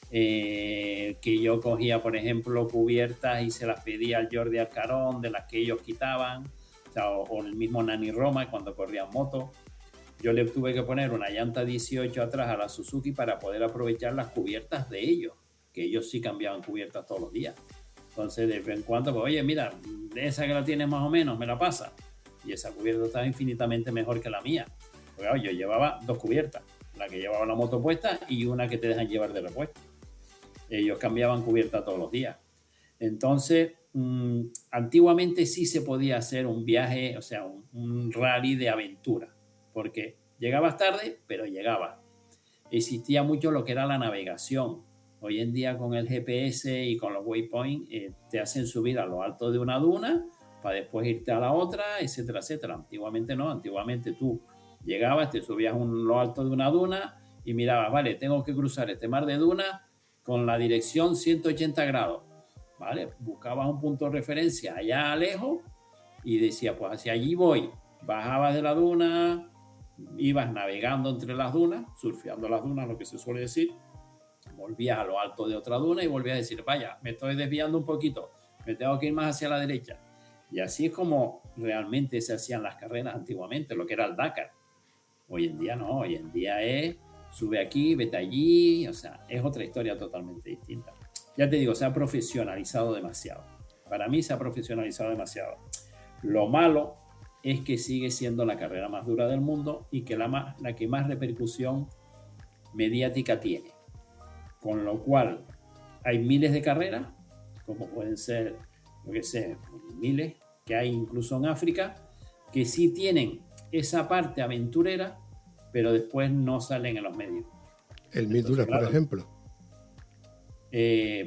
que yo cogía, por ejemplo, cubiertas y se las pedía al Jordi Alcarón, de las que ellos quitaban, o el mismo Nani Roma cuando corrían moto. Yo le tuve que poner una llanta 18 atrás a la Suzuki para poder aprovechar las cubiertas de ellos, que ellos sí cambiaban cubiertas todos los días. Entonces, de vez en cuando, pues, oye, mira, esa que la tienes más o menos, me la pasa. Y esa cubierta está infinitamente mejor que la mía. Porque yo llevaba 2 cubiertas, la que llevaba la moto puesta y una que te dejan llevar de repuesto. Ellos cambiaban cubierta todos los días. Entonces, antiguamente sí se podía hacer un viaje, o sea, un rally de aventura, porque llegabas tarde, pero llegabas. Existía mucho lo que era la navegación. Hoy en día con el GPS y con los waypoints te hacen subir a lo alto de una duna para después irte a la otra, etcétera, etcétera. Antiguamente no, antiguamente tú llegabas, te subías a lo alto de una duna y mirabas, vale, tengo que cruzar este mar de dunas con la dirección 180 grados. ¿Vale? Buscabas un punto de referencia allá lejos y decías, pues hacia allí voy. Bajabas de la duna, ibas navegando entre las dunas, surfeando las dunas, lo que se suele decir, volvías a lo alto de otra duna y volvías a decir, vaya, me estoy desviando un poquito, me tengo que ir más hacia la derecha. Y así es como realmente se hacían las carreras antiguamente, lo que era el Dakar. Hoy en día no, hoy en día es sube aquí, vete allí, o sea, es otra historia totalmente distinta. Ya te digo, se ha profesionalizado demasiado. Para mí se ha profesionalizado demasiado. Lo malo es que sigue siendo la carrera más dura del mundo y que la que más repercusión mediática tiene. Con lo cual, hay miles de carreras, como pueden ser, yo qué sé, miles que hay incluso en África, que sí tienen esa parte aventurera, pero después no salen en los medios. El Mildura, claro, por ejemplo.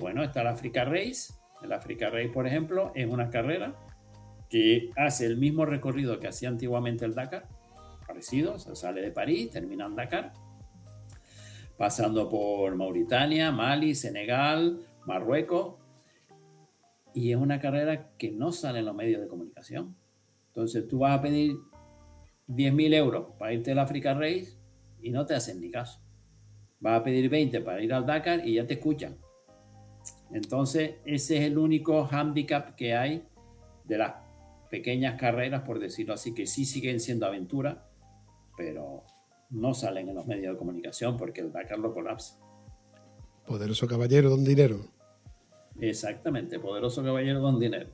Bueno, está el Africa Race. El Africa Race, por ejemplo, es una carrera que hace el mismo recorrido que hacía antiguamente el Dakar, parecido, o sea, sale de París, termina en Dakar, pasando por Mauritania, Mali, Senegal, Marruecos, y es una carrera que no sale en los medios de comunicación. Entonces tú vas a pedir 10.000 euros para irte al Africa Race y no te hacen ni caso. Vas a pedir 20 para ir al Dakar y ya te escuchan. Entonces, ese es el único hándicap que hay de las pequeñas carreras, por decirlo así, que sí siguen siendo aventura, pero no salen en los medios de comunicación porque el Dakar lo colapsa. Poderoso caballero, don dinero. Exactamente, poderoso caballero, don dinero.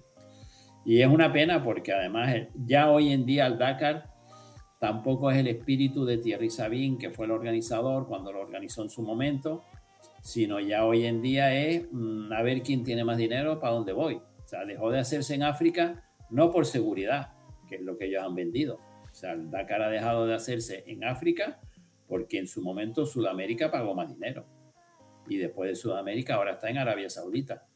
Y es una pena porque además ya hoy en día el Dakar tampoco es el espíritu de Thierry Sabine, que fue el organizador cuando lo organizó en su momento, sino ya hoy en día es a ver quién tiene más dinero, para dónde voy. O sea, dejó de hacerse en África no por seguridad, que es lo que ellos han vendido. O sea, el Dakar ha dejado de hacerse en África porque en su momento Sudamérica pagó más dinero. Y después de Sudamérica ahora está en Arabia Saudita.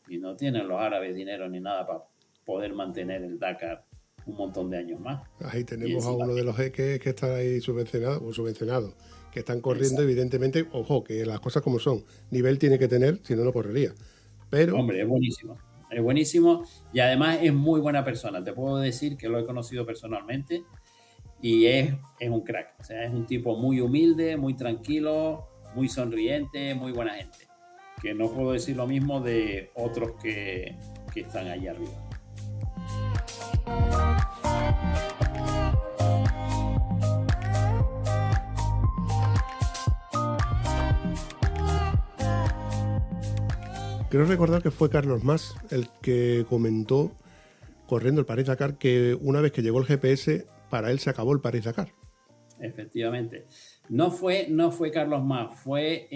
Y no tienen los árabes dinero ni nada para poder mantener el Dakar un montón de años más. Ahí tenemos a uno de los jeques que está ahí subvencionado, que están corriendo. Exacto. Evidentemente, ojo, que las cosas como son, nivel tiene que tener, si no, no correría. Pero... Hombre, es buenísimo y además es muy buena persona. Te puedo decir que lo he conocido personalmente y es un crack. O sea, es un tipo muy humilde, muy tranquilo, muy sonriente, muy buena gente. Que no puedo decir lo mismo de otros que están allá arriba. Quiero recordar que fue Carlos Mas el que comentó, corriendo el París-Dakar, que una vez que llegó el GPS, para él se acabó el París-Dakar. Efectivamente. No fue Carlos Mas, fue,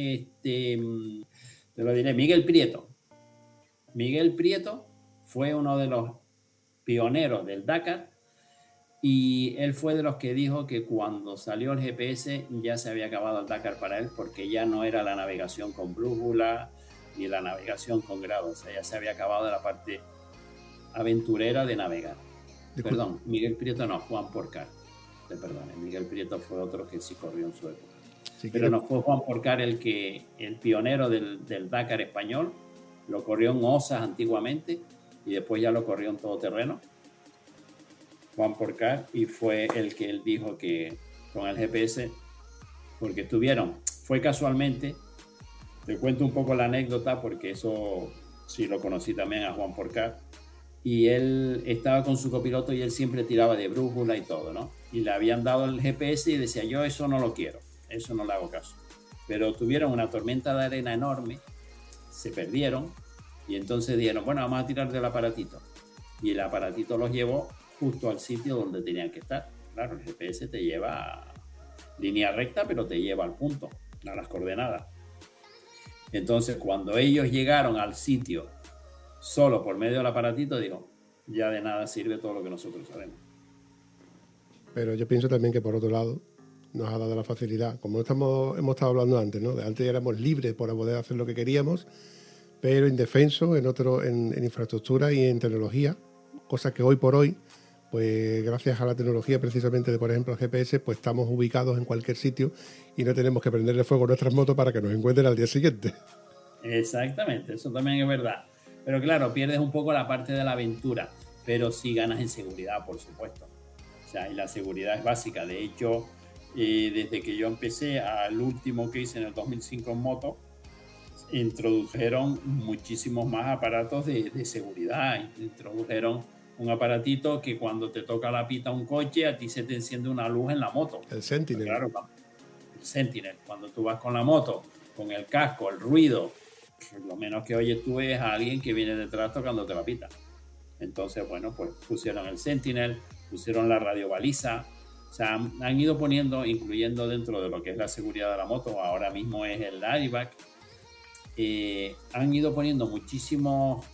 te lo diré, Miguel Prieto. Miguel Prieto fue uno de los pioneros del Dakar y él fue de los que dijo que cuando salió el GPS ya se había acabado el Dakar para él, porque ya no era la navegación con brújula ni la navegación con grado, o sea, ya se había acabado la parte aventurera de navegar. Disculpa. Perdón, Miguel Prieto no, Juan Porcar. Miguel Prieto fue otro que sí corrió en su época. Pero no fue Juan Porcar el pionero del Dakar español. Lo corrió en Osas antiguamente y después ya lo corrió en todoterreno. Juan Porcar, y fue el que él dijo que con el GPS, porque fue casualmente, te cuento un poco la anécdota porque eso sí lo conocí también a Juan Porcar, y él estaba con su copiloto y él siempre tiraba de brújula y todo, ¿no? Y le habían dado el GPS y decía, yo eso no lo quiero, eso no le hago caso. Pero tuvieron una tormenta de arena enorme, se perdieron y entonces dijeron, bueno, vamos a tirar del aparatito. Y el aparatito los llevó justo al sitio donde tenían que estar. Claro, el GPS te lleva a línea recta, pero te lleva al punto, a las coordenadas. Entonces, cuando ellos llegaron al sitio solo por medio del aparatito, digo, ya de nada sirve todo lo que nosotros sabemos. Pero yo pienso también que por otro lado nos ha dado la facilidad, como hemos estado hablando antes, ¿no? Antes éramos libres para poder hacer lo que queríamos, pero indefensos en infraestructura y en tecnología, cosa que hoy por hoy, pues gracias a la tecnología precisamente de, por ejemplo, el GPS, pues estamos ubicados en cualquier sitio y no tenemos que prenderle fuego a nuestras motos para que nos encuentren al día siguiente. Exactamente, eso también es verdad. Pero claro, pierdes un poco la parte de la aventura, pero sí ganas en seguridad, por supuesto. O sea, y la seguridad es básica. De hecho, desde que yo empecé al último que hice en el 2005 en moto, introdujeron muchísimos más aparatos de seguridad. Introdujeron un aparatito que cuando te toca la pita un coche, a ti se te enciende una luz en la moto. El Sentinel. Claro, el Sentinel. Cuando tú vas con la moto, con el casco, el ruido, lo menos que oyes tú es a alguien que viene detrás tocándote la pita. Entonces, bueno, pues pusieron el Sentinel, pusieron la radiobaliza. O sea, han ido poniendo, incluyendo dentro de lo que es la seguridad de la moto, ahora mismo es el airbag. Han ido poniendo muchísimas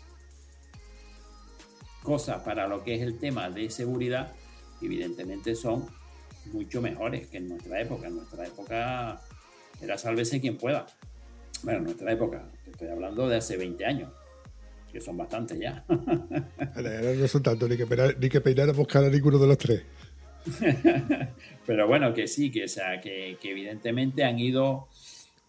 cosas para lo que es el tema de seguridad, que evidentemente son mucho mejores que en nuestra época. En nuestra época era sálvese quien pueda. Bueno, en nuestra época, estoy hablando de hace 20 años, que son bastantes ya. Ahora no son tanto, ni que peinar a buscar a ninguno de los tres. Pero bueno, que sí, que evidentemente han ido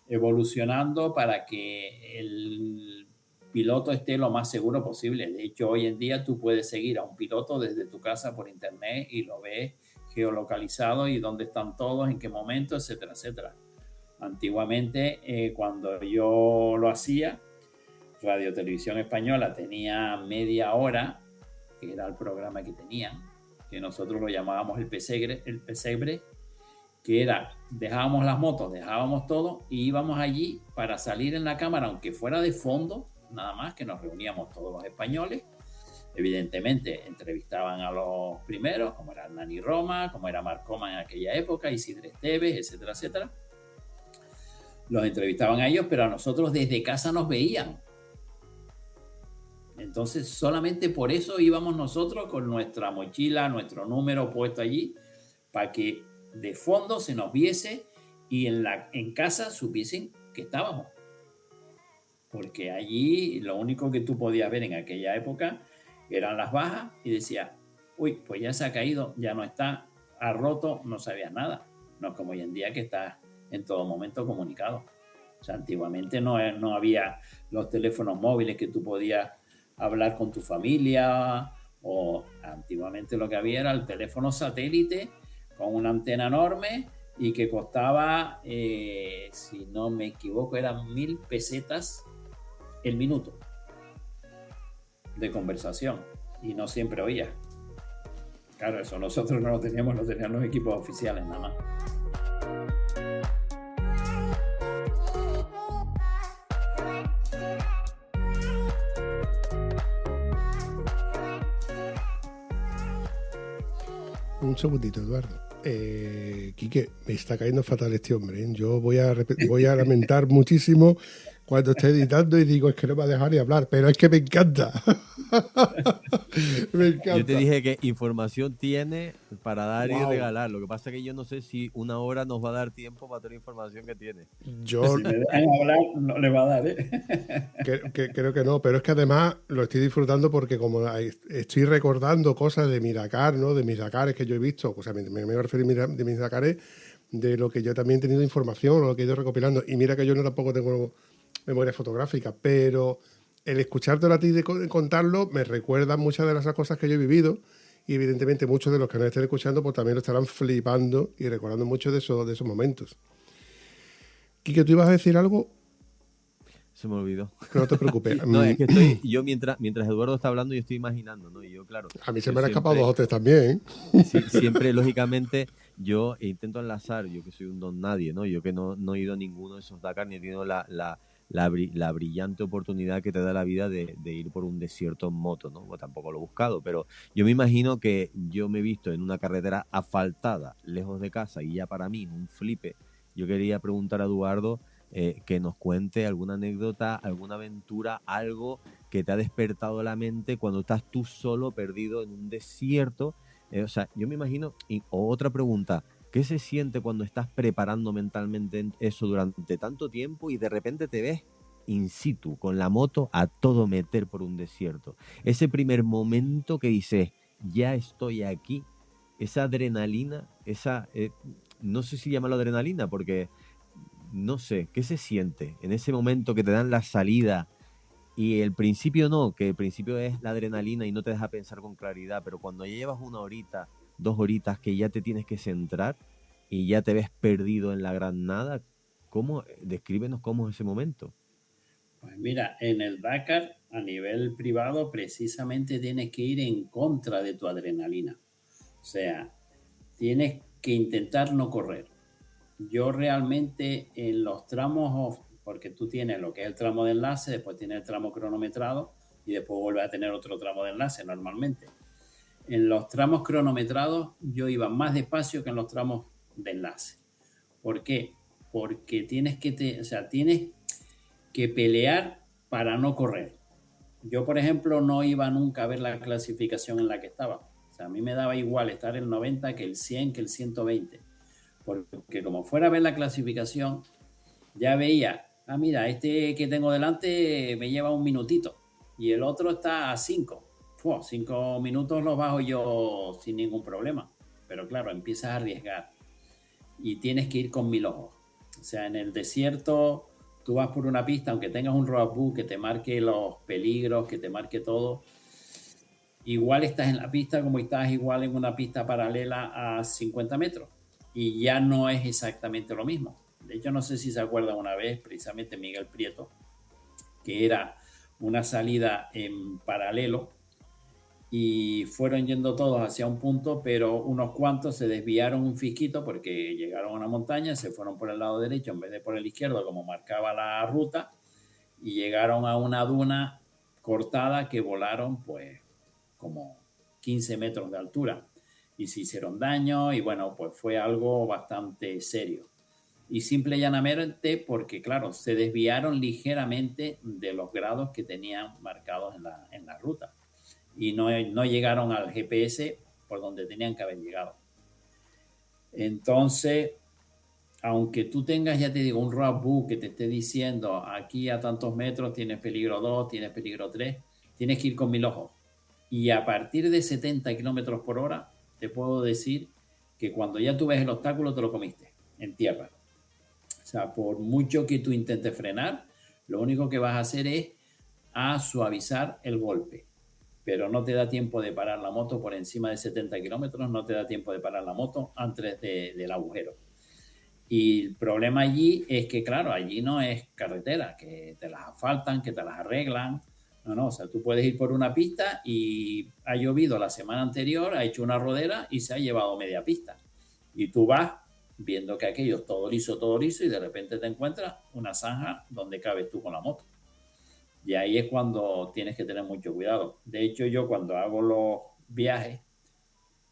evolucionando para que el piloto esté lo más seguro posible. De hecho, hoy en día tú puedes seguir a un piloto desde tu casa por internet y lo ves geolocalizado y dónde están todos, en qué momento, etcétera, etcétera. Antiguamente, cuando yo lo hacía, Radio Televisión Española tenía media hora, que era el programa que tenían, que nosotros lo llamábamos el pesebre, que era, dejábamos las motos, dejábamos todo y íbamos allí para salir en la cámara, aunque fuera de fondo, nada más, que nos reuníamos todos los españoles. Evidentemente entrevistaban a los primeros, como era Nani Roma, como era Marc Coma en aquella época, Isidre Esteves, etcétera, etcétera. Los entrevistaban a ellos, pero a nosotros desde casa nos veían. Entonces solamente por eso íbamos nosotros con nuestra mochila, nuestro número puesto allí, para que de fondo se nos viese y en casa supiesen que estábamos. Porque allí lo único que tú podías ver en aquella época eran las bajas y decías, uy, pues ya se ha caído, ya no está, ha roto, no sabías nada. No es como hoy en día que está en todo momento comunicado. O sea, antiguamente no había los teléfonos móviles que tú podías hablar con tu familia, o antiguamente lo que había era el teléfono satélite con una antena enorme y que costaba, si no me equivoco, eran 1.000 pesetas el minuto de conversación y no siempre oía. Claro, eso nosotros no lo teníamos, lo tenían los equipos oficiales nada más. Un segundito, Eduardo. Quique, me está cayendo fatal este hombre, ¿eh? Yo voy a lamentar muchísimo cuando estoy editando y digo, es que no me va a dejar ni hablar, pero es que me encanta. Me encanta. Yo te dije que información tiene para dar y Wow. regalar. Lo que pasa es que yo no sé si una hora nos va a dar tiempo para toda la información que tiene. Yo Si me dejan hablar, no le va a dar, ¿eh? creo que no, pero es que además lo estoy disfrutando porque como estoy recordando cosas de mi Dakar, ¿no? De mis Dakares que yo he visto, o sea, me voy a referir de mis Dakares, de lo que yo también he tenido información, lo que he ido recopilando. Y mira que yo no tampoco tengo memoria fotográfica, pero el escuchártelo a ti de contarlo me recuerda muchas de las cosas que yo he vivido. Y evidentemente muchos de los que nos estén escuchando pues también lo estarán flipando y recordando mucho de esos momentos. Quique, ¿tú ibas a decir algo? Se me olvidó. No te preocupes. No, es que estoy, yo mientras Eduardo está hablando, yo estoy imaginando, ¿no? Y yo, claro. A mí se yo me han escapado siempre- 2 o 3 también. siempre, lógicamente, yo intento enlazar, yo que soy un don nadie, ¿no? Yo que no he ido a ninguno de esos Dakar, ni he tenido la brillante oportunidad que te da la vida de ir por un desierto en moto, ¿no? Pues tampoco lo he buscado, pero yo me imagino que yo me he visto en una carretera asfaltada, lejos de casa, y ya para mí, un flipe. Yo quería preguntar a Eduardo que nos cuente alguna anécdota, alguna aventura, algo que te ha despertado la mente cuando estás tú solo perdido en un desierto. O sea, yo me imagino, otra pregunta, ¿qué se siente cuando estás preparando mentalmente eso durante tanto tiempo y de repente te ves in situ, con la moto a todo meter por un desierto? Ese primer momento que dices, ya estoy aquí, esa adrenalina, no sé si llamarlo adrenalina, porque no sé, ¿qué se siente en ese momento que te dan la salida? Y el principio no, que el principio es la adrenalina y no te deja pensar con claridad, pero cuando ya llevas 1 horita, 2 horitas que ya te tienes que centrar y ya te ves perdido en la gran nada, descríbenos cómo es ese momento. Pues mira, en el Dakar, a nivel privado, precisamente tienes que ir en contra de tu adrenalina. O sea, tienes que intentar no correr. Yo realmente en los tramos, porque tú tienes lo que es el tramo de enlace, después tienes el tramo cronometrado y después vuelves a tener otro tramo de enlace normalmente. En los tramos cronometrados yo iba más despacio que en los tramos de enlace. ¿Por qué? Porque tienes que pelear para no correr. Yo, por ejemplo, no iba nunca a ver la clasificación en la que estaba. O sea, a mí me daba igual estar el 90 que el 100 que el 120. Porque como fuera a ver la clasificación, ya veía, mira, este que tengo delante me lleva 1 minutito y el otro está a 5. 5 minutos los bajo yo sin ningún problema. Pero claro, empiezas a arriesgar y tienes que ir con 1000 ojos. O sea, en el desierto tú vas por una pista, aunque tengas un roadbook que te marque los peligros, que te marque todo, igual estás en la pista como estás igual en una pista paralela a 50 metros. Y ya no es exactamente lo mismo. De hecho, no sé si se acuerdan una vez, precisamente Miguel Prieto, que era una salida en paralelo y fueron yendo todos hacia un punto, pero unos cuantos se desviaron un fisquito porque llegaron a una montaña, se fueron por el lado derecho en vez de por el izquierdo, como marcaba la ruta, y llegaron a una duna cortada que volaron pues como 15 metros de altura y se hicieron daño y bueno, pues fue algo bastante serio. Y simple y llanamente porque, claro, se desviaron ligeramente de los grados que tenían marcados en la ruta y no llegaron al GPS por donde tenían que haber llegado. Entonces, aunque tú tengas, ya te digo, un roadbook que te esté diciendo aquí a tantos metros tienes peligro 2, tienes peligro 3, tienes que ir con 1000 ojos. Y a partir de 70 kilómetros por hora, te puedo decir que cuando ya tú ves el obstáculo, te lo comiste en tierra. O sea, por mucho que tú intentes frenar, lo único que vas a hacer es a suavizar el golpe. Pero no te da tiempo de parar la moto por encima de 70 kilómetros, no te da tiempo de parar la moto antes del agujero. Y el problema allí es que, claro, allí no es carretera, que te las asfaltan, que te las arreglan. No, o sea, tú puedes ir por una pista y ha llovido la semana anterior, ha hecho una rodera y se ha llevado media pista. Y tú vas viendo que aquello es todo liso y de repente te encuentras una zanja donde cabes tú con la moto. Y ahí es cuando tienes que tener mucho cuidado. De hecho, yo cuando hago los viajes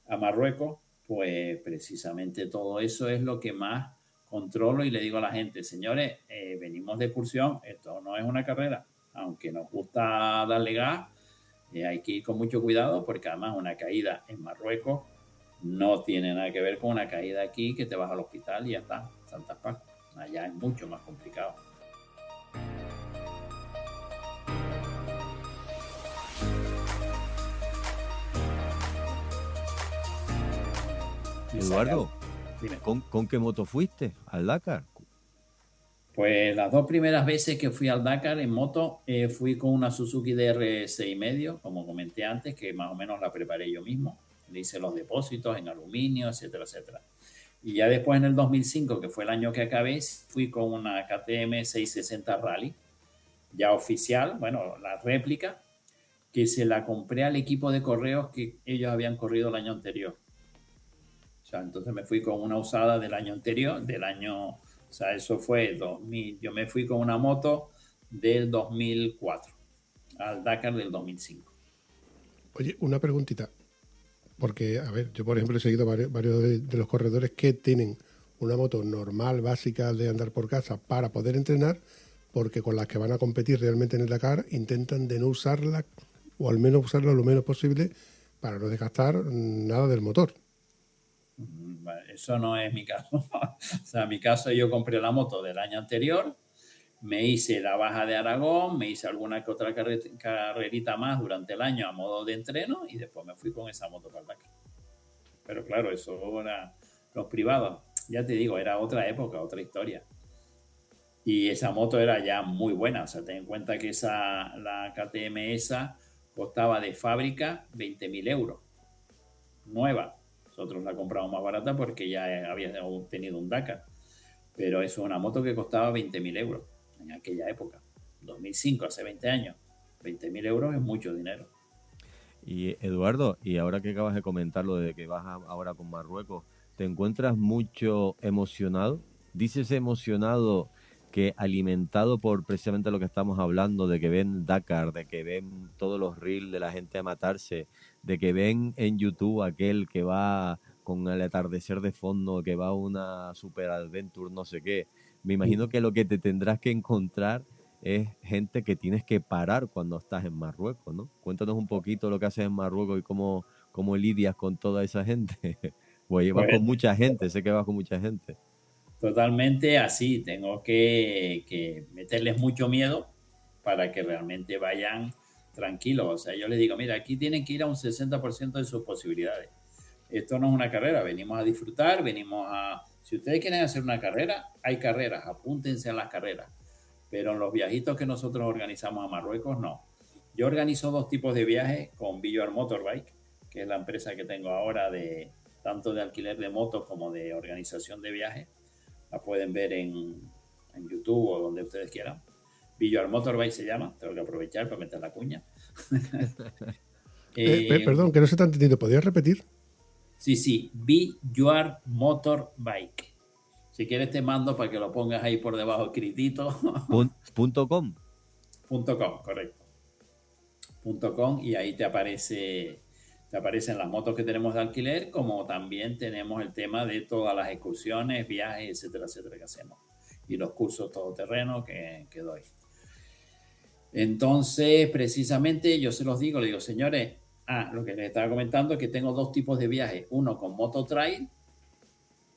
a Marruecos, pues precisamente todo eso es lo que más controlo y le digo a la gente, señores, venimos de excursión, esto no es una carrera, aunque nos gusta darle gas, hay que ir con mucho cuidado porque además una caída en Marruecos no tiene nada que ver con una caída aquí que te vas al hospital y ya está, Santa Paz. Allá es mucho más complicado. Eduardo, Dime. ¿con qué moto fuiste al Dakar? Pues las 2 primeras veces que fui al Dakar en moto, fui con una Suzuki DR6,5, como comenté antes, que más o menos la preparé yo mismo. Le hice los depósitos en aluminio, etcétera, etcétera. Y ya después en el 2005, que fue el año que acabé, fui con una KTM 660 Rally, ya oficial, bueno, la réplica, que se la compré al equipo de correos que ellos habían corrido el año anterior. O sea, entonces me fui con una usada del año anterior, o sea, eso fue 2000, yo me fui con una moto del 2004 al Dakar del 2005. Oye, una preguntita. Porque, a ver, yo por ejemplo he seguido varios de los corredores que tienen una moto normal, básica de andar por casa para poder entrenar, porque con las que van a competir realmente en el Dakar intentan de no usarla, o al menos usarla lo menos posible para no desgastar nada del motor. Eso no es mi caso. O sea, en mi caso yo compré la moto del año anterior, me hice la Baja de Aragón, me hice alguna que otra carrerita más durante el año a modo de entreno y después me fui con esa moto para el Dakar. Pero claro, eso era los privados. Ya te digo, era otra época, otra historia. Y esa moto era ya muy buena. O sea, ten en cuenta que la KTM esa costaba de fábrica 20.000 euros. Nueva. Nosotros la compramos más barata porque ya había obtenido un Dakar. Pero eso es una moto que costaba 20.000 euros en aquella época. 2005, hace 20 años. 20.000 euros es mucho dinero. Y Eduardo, y ahora que acabas de comentar lo de que vas ahora con Marruecos, ¿te encuentras mucho emocionado? ¿Dices emocionado que alimentado por precisamente lo que estamos hablando, de que ven Dakar, de que ven todos los reels de la gente a matarse, de que ven en YouTube aquel que va con el atardecer de fondo, que va a una super adventure, no sé qué? Me imagino que lo que te tendrás que encontrar es gente que tienes que parar cuando estás en Marruecos, ¿no? Cuéntanos un poquito lo que haces en Marruecos y cómo lidias con toda esa gente. Pues vas con mucha gente, sé que vas con mucha gente. Totalmente así, tengo que meterles mucho miedo para que realmente vayan tranquilos. O sea, yo les digo, mira, aquí tienen que ir a un 60% de sus posibilidades. Esto no es una carrera, venimos a disfrutar, Si ustedes quieren hacer una carrera, hay carreras, apúntense a las carreras. Pero en los viajitos que nosotros organizamos a Marruecos, no. Yo organizo 2 tipos de viajes con Billoar Motorbike, que es la empresa que tengo ahora tanto de alquiler de motos como de organización de viajes. La pueden ver en YouTube o donde ustedes quieran. Billoar Motorbike se llama, tengo que aprovechar para meter la cuña. Perdón, que no se te ha entendido, ¿podrías repetir? Sí, Billoar Motorbike. Si quieres te mando para que lo pongas ahí por debajo escritito. .com. .com, correcto. .com y ahí te aparecen las motos que tenemos de alquiler, como también tenemos el tema de todas las excursiones, viajes, etcétera, etcétera, que hacemos. Y los cursos todoterreno que doy. Entonces, precisamente, yo se los digo, le digo, señores, lo que les estaba comentando es que tengo 2 tipos de viajes. Uno con moto trail,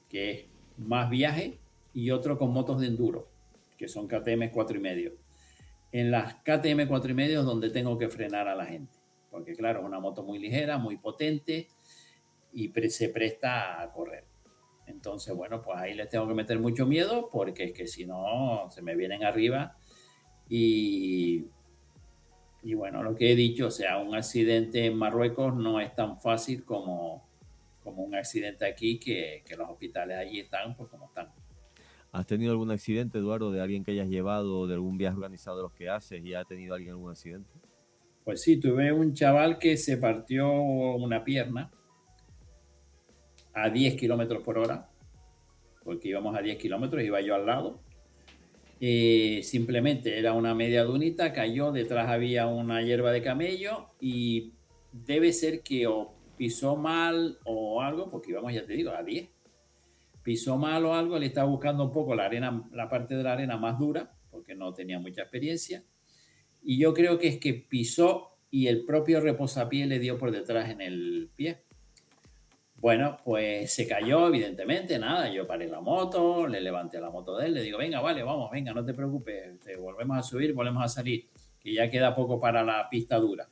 que es más viaje, y otro con motos de enduro, que son KTM 4,5. En las KTM 4,5 es donde tengo que frenar a la gente. Porque claro, es una moto muy ligera, muy potente y se presta a correr. Entonces, bueno, pues ahí les tengo que meter mucho miedo porque es que si no, se me vienen arriba y bueno, lo que he dicho, o sea, un accidente en Marruecos no es tan fácil como un accidente aquí que los hospitales allí están pues como están. ¿Has tenido algún accidente, Eduardo, de alguien que hayas llevado, de algún viaje organizado de los que haces y ha tenido alguien algún accidente? Pues sí, tuve un chaval que se partió una pierna a 10 kilómetros por hora, porque íbamos a 10 kilómetros, iba yo al lado. Simplemente era una media dunita, cayó, detrás había una hierba de camello y debe ser que o pisó mal o algo, porque íbamos, ya te digo, a 10. pisó mal o algo, le estaba buscando un poco la arena, la parte de la arena más dura, porque no tenía mucha experiencia. Y yo creo que es que pisó y el propio reposapié le dio por detrás en el pie. Bueno, pues se cayó, evidentemente, nada, yo paré la moto, le levanté la moto de él, le digo, venga, vale, vamos, venga, no te preocupes, te volvemos a subir, volvemos a salir, que ya queda poco para la pista dura.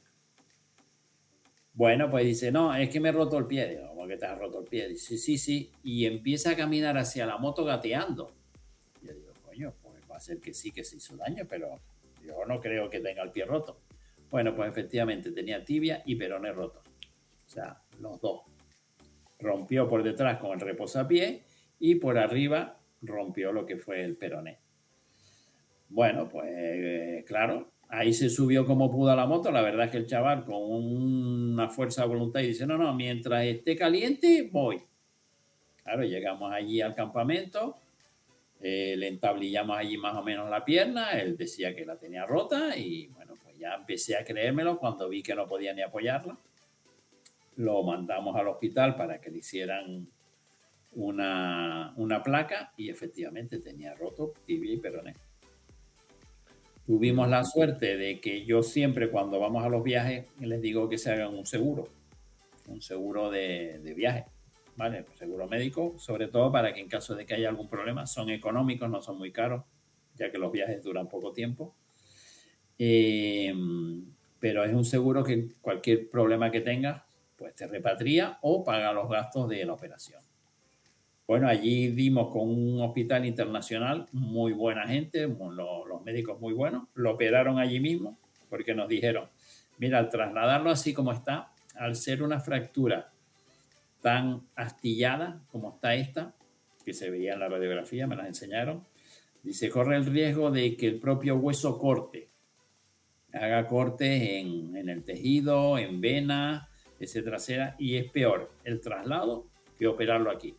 Bueno, pues dice, no, es que me he roto el pie. Digo, ¿cómo que te has roto el pie? Dice, sí, y empieza a caminar hacia la moto gateando. Yo digo, coño, pues va a ser que sí que se hizo daño, pero yo no creo que tenga el pie roto. Bueno, pues efectivamente tenía tibia y peroné roto. O sea, los dos. Rompió por detrás con el reposapié y por arriba rompió lo que fue el peroné. Bueno, pues claro, ahí se subió como pudo a la moto. La verdad es que el chaval con una fuerza de voluntad y dice, no, mientras esté caliente voy. Claro, llegamos allí al campamento, le entablillamos allí más o menos la pierna, él decía que la tenía rota y bueno, pues ya empecé a creérmelo cuando vi que no podía ni apoyarla. Lo mandamos al hospital para que le hicieran una placa y efectivamente tenía roto tibia y peroné. Tuvimos la suerte de que yo siempre cuando vamos a los viajes les digo que se hagan un seguro de viaje, ¿vale? Un seguro médico, sobre todo para que en caso de que haya algún problema, son económicos, no son muy caros, ya que los viajes duran poco tiempo. Pero es un seguro que cualquier problema que tengas, pues te repatria o paga los gastos de la operación. Bueno, allí dimos con un hospital internacional, muy buena gente, los médicos muy buenos, lo operaron allí mismo porque nos dijeron, mira, al trasladarlo así como está, al ser una fractura tan astillada como está esta, que se veía en la radiografía, me las enseñaron, dice, corre el riesgo de que el propio hueso corte, haga cortes en el tejido, en venas, etcétera, y es peor el traslado que operarlo aquí.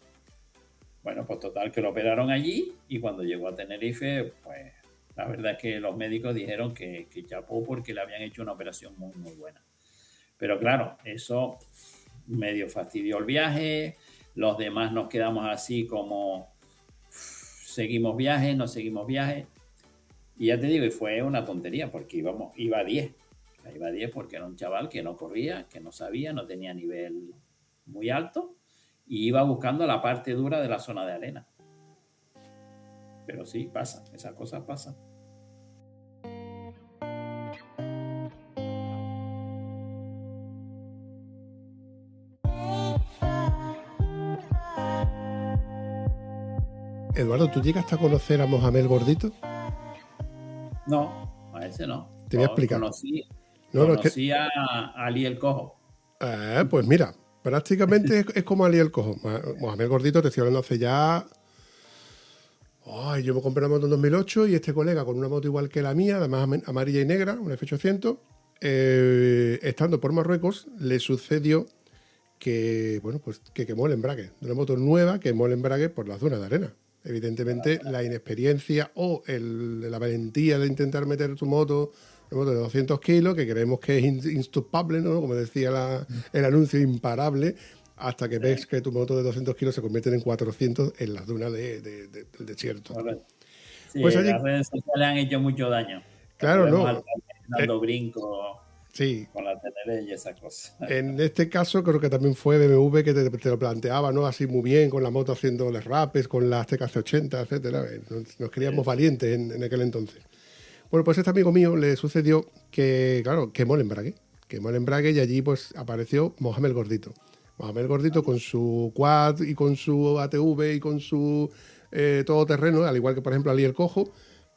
Bueno, pues total que lo operaron allí y cuando llegó a Tenerife, pues la verdad es que los médicos dijeron que chapó porque le habían hecho una operación muy, muy buena. Pero claro, eso medio fastidió el viaje, los demás nos quedamos así como seguimos viaje, no seguimos viaje. Y ya te digo, y fue una tontería porque iba a 10. Iba a 10 porque era un chaval que no corría, que no sabía, no tenía nivel muy alto y iba buscando la parte dura de la zona de arena. Pero sí, pasa, esas cosas pasan. Eduardo, ¿tú llegaste a conocer a Mohamed Gordito? No, a ese no. Te voy a explicar. Conocí a Ali el Cojo. Pues mira, prácticamente es como Ali el Cojo. Mohamed Gordito, te estoy hablando hace ya... yo me compré la moto en 2008 y este colega con una moto igual que la mía, además amarilla y negra, una F800, estando por Marruecos, le sucedió que, bueno, pues que quemó el embrague. De una moto nueva quemó el embrague por la zona de arena. Evidentemente, la inexperiencia o la valentía de intentar meter tu moto, una moto de 200 kilos, que creemos que es instoppable, ¿no? Como decía el anuncio, imparable, hasta que ves que tu moto de 200 kilos se convierte en 400 en las dunas del desierto. Sí, pues allí, las redes sociales han hecho mucho daño. Claro, no. Dando brinco sí. Con la TNR y esas cosas. En este caso creo que también fue BMW que te lo planteaba, ¿no? Así muy bien, con la moto haciendo les rapes, con las TKC80, etcétera. Nos creíamos valientes en aquel entonces. Bueno, pues a este amigo mío le sucedió que, claro, quemó el embrague y allí pues apareció Mohamed Gordito. Mohamed Gordito con su quad y con su ATV y con su todoterreno, al igual que por ejemplo Ali el Cojo,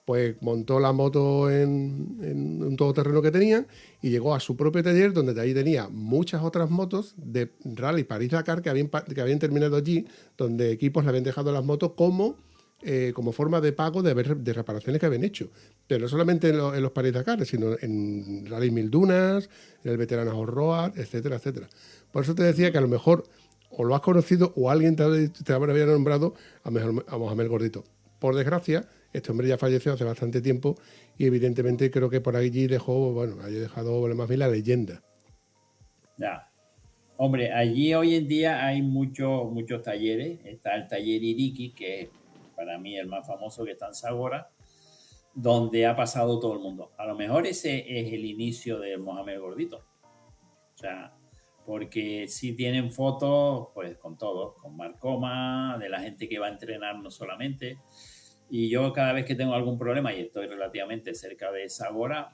pues montó la moto en un todoterreno que tenía y llegó a su propio taller donde de ahí tenía muchas otras motos de Rally París-Dakar que habían terminado allí, donde equipos le habían dejado las motos como forma de pago de reparaciones que habían hecho. Pero no solamente en los París-Dakar, sino en Rally Mil Dunas, en el Veteranas Road, etcétera, etcétera. Por eso te decía que a lo mejor o lo has conocido o alguien te habría nombrado a Mohamed Gordito. Por desgracia, este hombre ya falleció hace bastante tiempo y evidentemente creo que por allí ha dejado más bien la leyenda. Ya. Hombre, allí hoy en día hay muchos talleres. Está el taller Iriki, que es para mí el más famoso, que está en Sagora, donde ha pasado todo el mundo. A lo mejor ese es el inicio del Mohamed Gordito. O sea, porque si tienen fotos, pues con todos, con Marcoma, de la gente que va a entrenar no solamente. Y yo cada vez que tengo algún problema y estoy relativamente cerca de Sagora,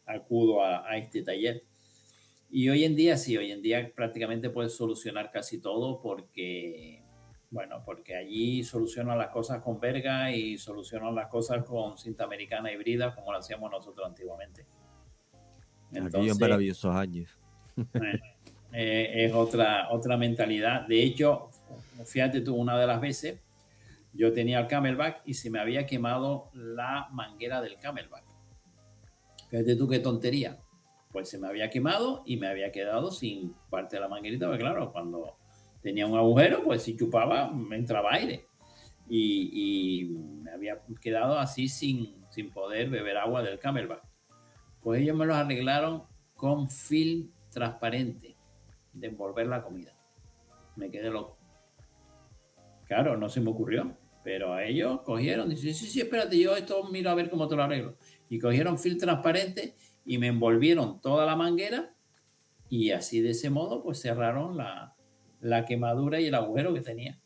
acudo a este taller. Y hoy en día sí, hoy en día prácticamente puedes solucionar casi todo porque, bueno, porque allí solucionan las cosas con verga y solucionan las cosas con cinta americana híbrida como lo hacíamos nosotros antiguamente. Aquellos Entonces, maravillosos años. es otra mentalidad. De hecho, fíjate tú, una de las veces yo tenía el Camelback y se me había quemado la manguera del Camelback. Fíjate tú qué tontería. Pues se me había quemado y me había quedado sin parte de la manguerita, porque claro, cuando tenía un agujero, pues si chupaba, me entraba aire. Y me había quedado así sin poder beber agua del Camelback. Pues ellos me los arreglaron con film transparente de envolver la comida. Me quedé loco. Claro, no se me ocurrió, pero a ellos cogieron, dicen, sí, espérate, yo esto miro a ver cómo te lo arreglo. Y cogieron film transparente y me envolvieron toda la manguera y así de ese modo pues cerraron la quemadura y el agujero que tenía.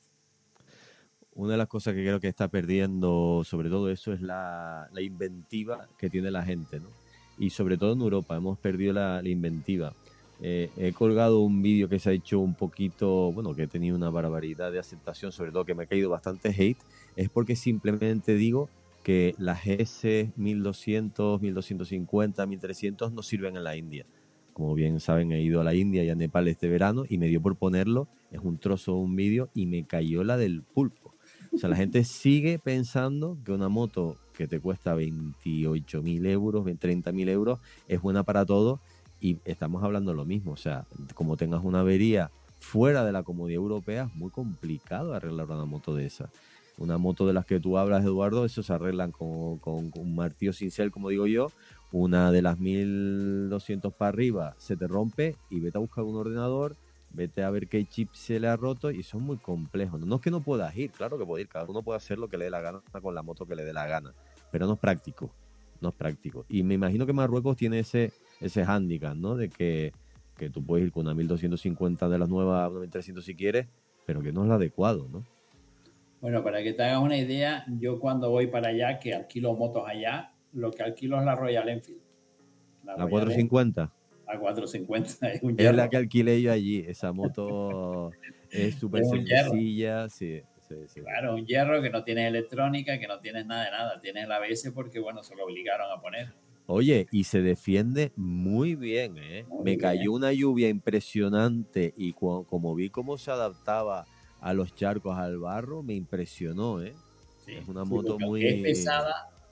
Una de las cosas que creo que está perdiendo sobre todo eso es la inventiva que tiene la gente, ¿no? Y sobre todo en Europa hemos perdido la inventiva. He colgado un vídeo que se ha hecho un poquito, bueno, que he tenido una barbaridad de aceptación, sobre todo que me ha caído bastante hate, es porque simplemente digo que las GS 1200, 1250, 1300 no sirven en la India. Como bien saben, he ido a la India y a Nepal este verano y me dio por ponerlo, es un trozo de un vídeo y me cayó la del pulpo. O sea, la gente sigue pensando que una moto que te cuesta 28.000 euros, 30.000 euros, es buena para todo y estamos hablando lo mismo. O sea, como tengas una avería fuera de la comodidad europea, es muy complicado arreglar una moto de esa. Una moto de las que tú hablas, Eduardo, eso se arreglan con un martillo cincel, como digo yo. Una de las 1200 para arriba se te rompe y vete a buscar un ordenador, vete a ver qué chip se le ha roto y son muy complejos. No es que no puedas ir, claro que puede ir, cada uno puede hacer lo que le dé la gana con la moto que le dé la gana, pero no es práctico, no es práctico. Y me imagino que Marruecos tiene ese hándicap, ¿no? De que tú puedes ir con una 1250 de las nuevas, una 1300 si quieres, pero que no es lo adecuado, ¿no? Bueno, para que te hagas una idea, yo cuando voy para allá, que alquilo motos allá, lo que alquilo es la Royal Enfield. La 450. La 450 es un Es hierro. la que alquilé yo allí. Esa moto es súper Es un hierro. sencilla. Sí. Claro, un hierro que no tienes electrónica, que no tienes nada de nada. Tienes el ABS porque, bueno, se lo obligaron a poner. Oye, y se defiende muy bien, ¿eh? Me cayó una lluvia impresionante y como vi cómo se adaptaba a los charcos, al barro, me impresionó, ¿eh? Sí, es una moto muy...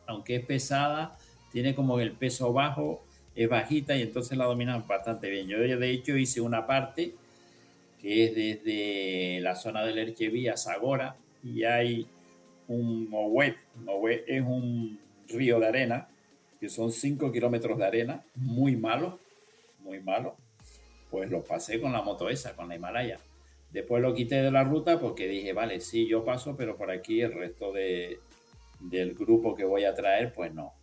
aunque es pesada, tiene como el peso bajo, es bajita y entonces la dominan bastante bien. Yo de hecho hice una parte que es desde la zona del Ercheví a Sagora y hay un Mouet. Mouet es un río de arena, que son 5 kilómetros de arena, muy malo. Pues lo pasé con la moto esa, con la Himalaya. Después lo quité de la ruta porque dije, vale, sí, yo paso, pero por aquí el resto del grupo que voy a traer, pues no,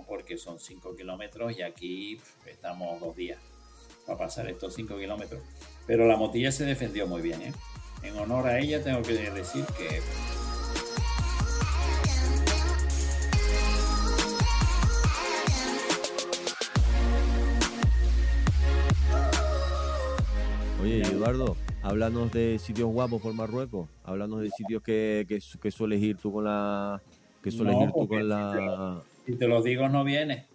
porque son 5 kilómetros y aquí estamos 2 días para pasar estos 5 kilómetros. Pero la motilla se defendió muy bien, ¿eh? En honor a ella tengo que decir que... Oye, Eduardo, háblanos de sitios guapos por Marruecos. Háblanos de sitios que sueles ir tú con la... Que sueles ir tú con la... Si te lo digo, no vienes.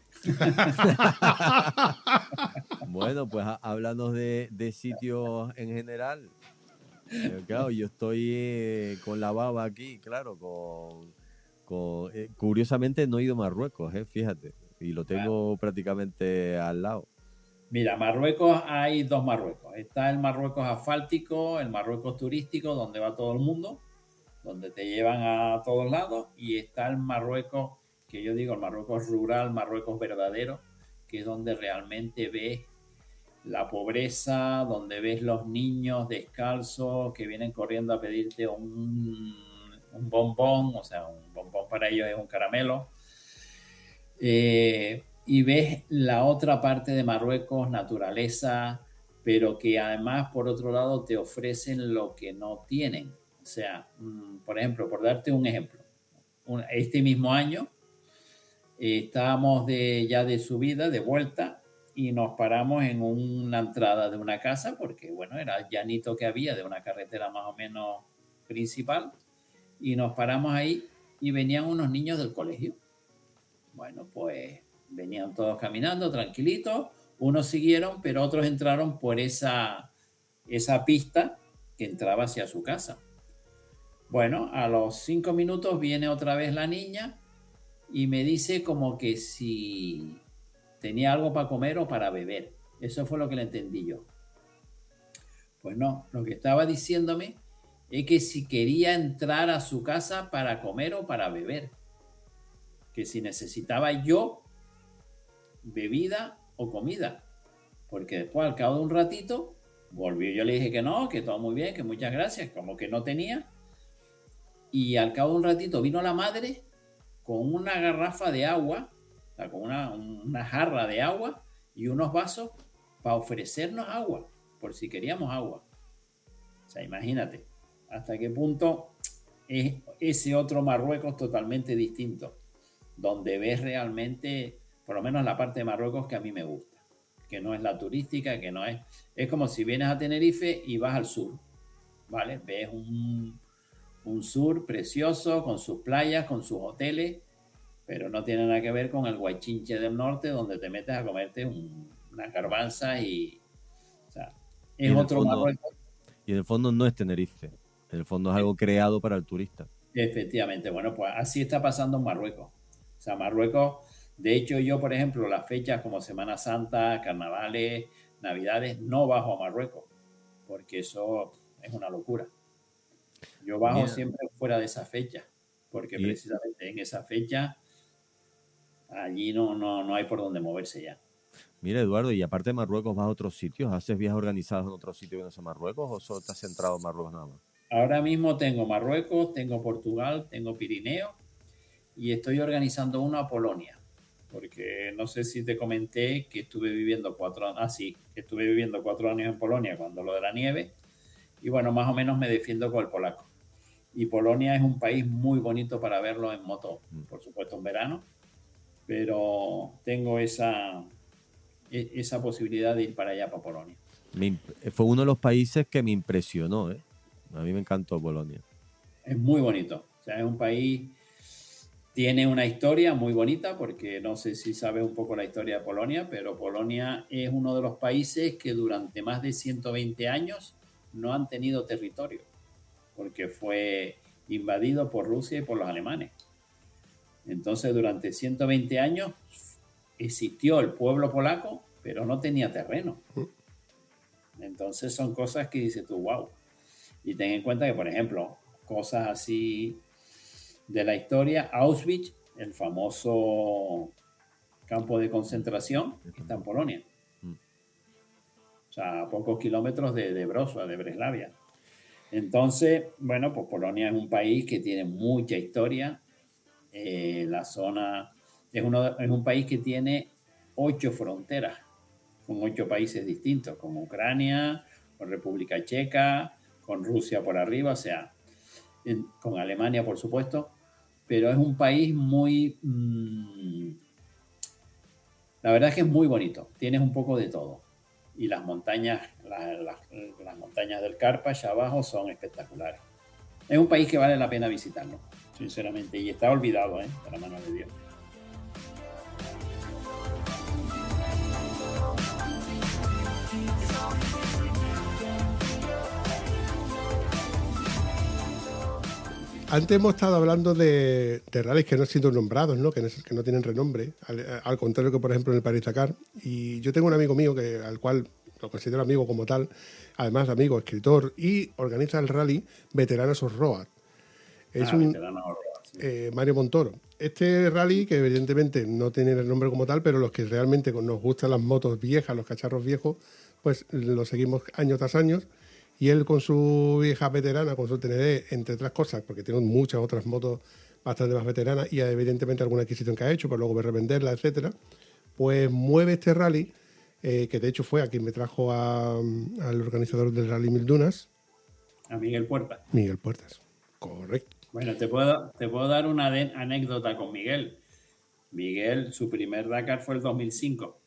Bueno, pues háblanos de sitios en general. Claro, yo estoy con la baba aquí, claro, curiosamente no he ido a Marruecos, fíjate, y lo tengo prácticamente al lado. Mira, Marruecos, hay dos Marruecos. Está el Marruecos asfáltico, el Marruecos turístico, donde va todo el mundo, donde te llevan a todos lados, y está el Marruecos, que yo digo, el Marruecos rural, Marruecos verdadero, que es donde realmente ves la pobreza, donde ves los niños descalzos que vienen corriendo a pedirte un bombón, o sea, un bombón para ellos es un caramelo. Y ves la otra parte de Marruecos, naturaleza, pero que además, por otro lado, te ofrecen lo que no tienen. O sea, por ejemplo, por darte un ejemplo, este mismo año estábamos ya de subida, de vuelta, y nos paramos en una entrada de una casa, porque bueno, era el llanito que había de una carretera más o menos principal, y nos paramos ahí y venían unos niños del colegio. Bueno, pues venían todos caminando tranquilitos, unos siguieron, pero otros entraron por esa pista que entraba hacia su casa. Bueno, a los 5 minutos viene otra vez la niña y me dice como que si tenía algo para comer o para beber. Eso fue lo que le entendí yo. Pues no, lo que estaba diciéndome es que si quería entrar a su casa para comer o para beber. Que si necesitaba yo bebida o comida. Porque después, al cabo de un ratito, volvió. Yo le dije que no, que todo muy bien, que muchas gracias, como que no tenía. Y al cabo de un ratito vino la madre con una garrafa de agua, o sea, con una jarra de agua y unos vasos para ofrecernos agua, por si queríamos agua. O sea, imagínate hasta qué punto es ese otro Marruecos totalmente distinto, donde ves realmente, por lo menos la parte de Marruecos que a mí me gusta, que no es la turística, que no es... Es como si vienes a Tenerife y vas al sur, ¿vale? Ves un sur precioso, con sus playas, con sus hoteles, pero no tiene nada que ver con el Guaychinche del norte, donde te metes a comerte unas garbanzas y... O sea, es otro Marruecos. Y en el fondo no es Tenerife, en el fondo es algo creado para el turista. Efectivamente, bueno, pues así está pasando en Marruecos. O sea, Marruecos, de hecho yo, por ejemplo, las fechas como Semana Santa, Carnavales, Navidades, no bajo a Marruecos, porque eso es una locura. Yo bajo siempre fuera de esa fecha, porque precisamente en esa fecha allí no hay por dónde moverse ya. Mira, Eduardo, y aparte de Marruecos, ¿vas a otros sitios? ¿Haces viajes organizados en otros sitios que no sea Marruecos o solo te has centrado en Marruecos nada más? Ahora mismo tengo Marruecos, tengo Portugal, tengo Pirineo y estoy organizando uno a Polonia, porque no sé si te comenté que estuve viviendo 4 años, estuve viviendo 4 años en Polonia cuando lo de la nieve y bueno, más o menos me defiendo con el polaco. Y Polonia es un país muy bonito para verlo en moto, por supuesto en verano, pero tengo esa posibilidad de ir para allá, para Polonia. Fue uno de los países que me impresionó, ¿eh? A mí me encantó Polonia. Es muy bonito. O sea, es un país, tiene una historia muy bonita, porque no sé si sabes un poco la historia de Polonia, pero Polonia es uno de los países que durante más de 120 años no han tenido territorio, porque fue invadido por Rusia y por los alemanes. Entonces, durante 120 años existió el pueblo polaco, pero no tenía terreno. Entonces, son cosas que dices tú, wow. Y ten en cuenta que, por ejemplo, cosas así de la historia, Auschwitz, el famoso campo de concentración, está en Polonia. O sea, a pocos kilómetros de Wrocław, de Breslavia. Entonces, bueno, pues Polonia es un país que tiene mucha historia. La zona es un país que tiene 8 fronteras con 8 países distintos, con Ucrania, con República Checa, con Rusia por arriba, o sea, con Alemania, por supuesto, pero es un país muy... la verdad es que es muy bonito, tienes un poco de todo. Y las montañas, las montañas del Karpach abajo son espectaculares. Es un país que vale la pena visitarlo, sinceramente, y está olvidado, de la mano de Dios. Antes hemos estado hablando de rallies que no han sido nombrados, ¿no? Que no tienen renombre, al contrario que, por ejemplo, en el Paris-Dakar. Y yo tengo un amigo mío al cual lo considero amigo como tal, además amigo, escritor, y organiza el rally Veteranos of Road. Es Veteranos of Road, Mario Montoro. Este rally, que evidentemente no tiene el nombre como tal, pero los que realmente nos gustan las motos viejas, los cacharros viejos, pues lo seguimos año tras año. Y él con su vieja veterana, con su TND, entre otras cosas, porque tiene muchas otras motos bastante más veteranas y evidentemente alguna adquisición que ha hecho, para luego revenderla, etcétera, pues mueve este rally, que de hecho fue a quien me trajo al organizador del Rally Mil Dunas. A Miguel Puertas. Miguel Puertas, correcto. Bueno, te puedo dar una anécdota con Miguel. Miguel, su primer Dakar fue el 2005,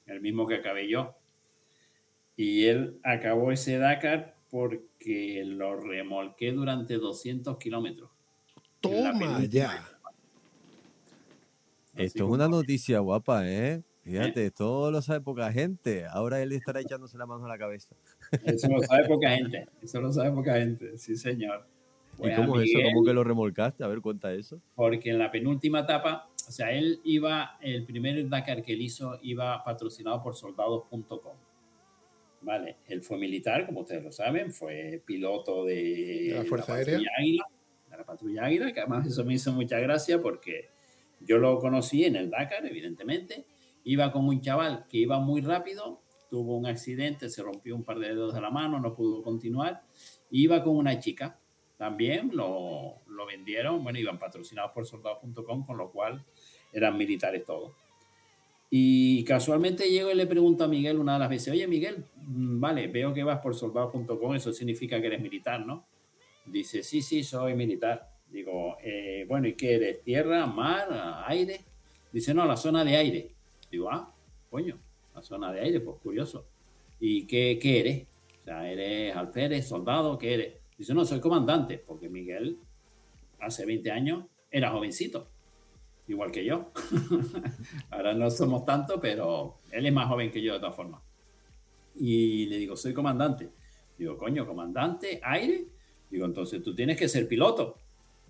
el mismo que acabé yo. Y él acabó ese Dakar porque lo remolqué durante 200 kilómetros. ¡Toma ya! Esto es una noticia guapa, ¿eh? Fíjate, esto lo sabe poca gente. Ahora él estará echándose la mano a la cabeza. Eso lo sabe poca gente. Eso lo sabe poca gente, sí, señor. Pues ¿y cómo es Miguel, eso? ¿Cómo que lo remolcaste? A ver, cuenta eso. Porque en la penúltima etapa, o sea, él iba, el primer Dakar que él hizo iba patrocinado por soldados.com. Vale, él fue militar, como ustedes lo saben, fue piloto de la Fuerza Aérea. Águila, de la Patrulla Águila, que además eso me hizo mucha gracia porque yo lo conocí en el Dakar, evidentemente. Iba con un chaval que iba muy rápido, tuvo un accidente, se rompió un par de dedos de la mano, no pudo continuar. Iba con una chica, también lo vendieron, bueno, iban patrocinados por soldados.com, con lo cual eran militares todos. Y casualmente llego y le pregunto a Miguel una de las veces, oye Miguel, vale, veo que vas por soldados.com, eso significa que eres militar, ¿no? Dice, sí, soy militar. Digo, bueno, ¿y qué eres? ¿Tierra, mar, aire? Dice, no, la zona de aire. Digo, coño, la zona de aire, pues curioso. ¿Y qué eres? O sea, ¿eres alférez, soldado? ¿Qué eres? Dice, no, soy comandante, porque Miguel hace 20 años era jovencito. Igual que yo. Ahora no somos tanto, pero él es más joven que yo de todas formas. Y le digo, soy comandante. Digo, coño, comandante, aire. Digo, entonces tú tienes que ser piloto.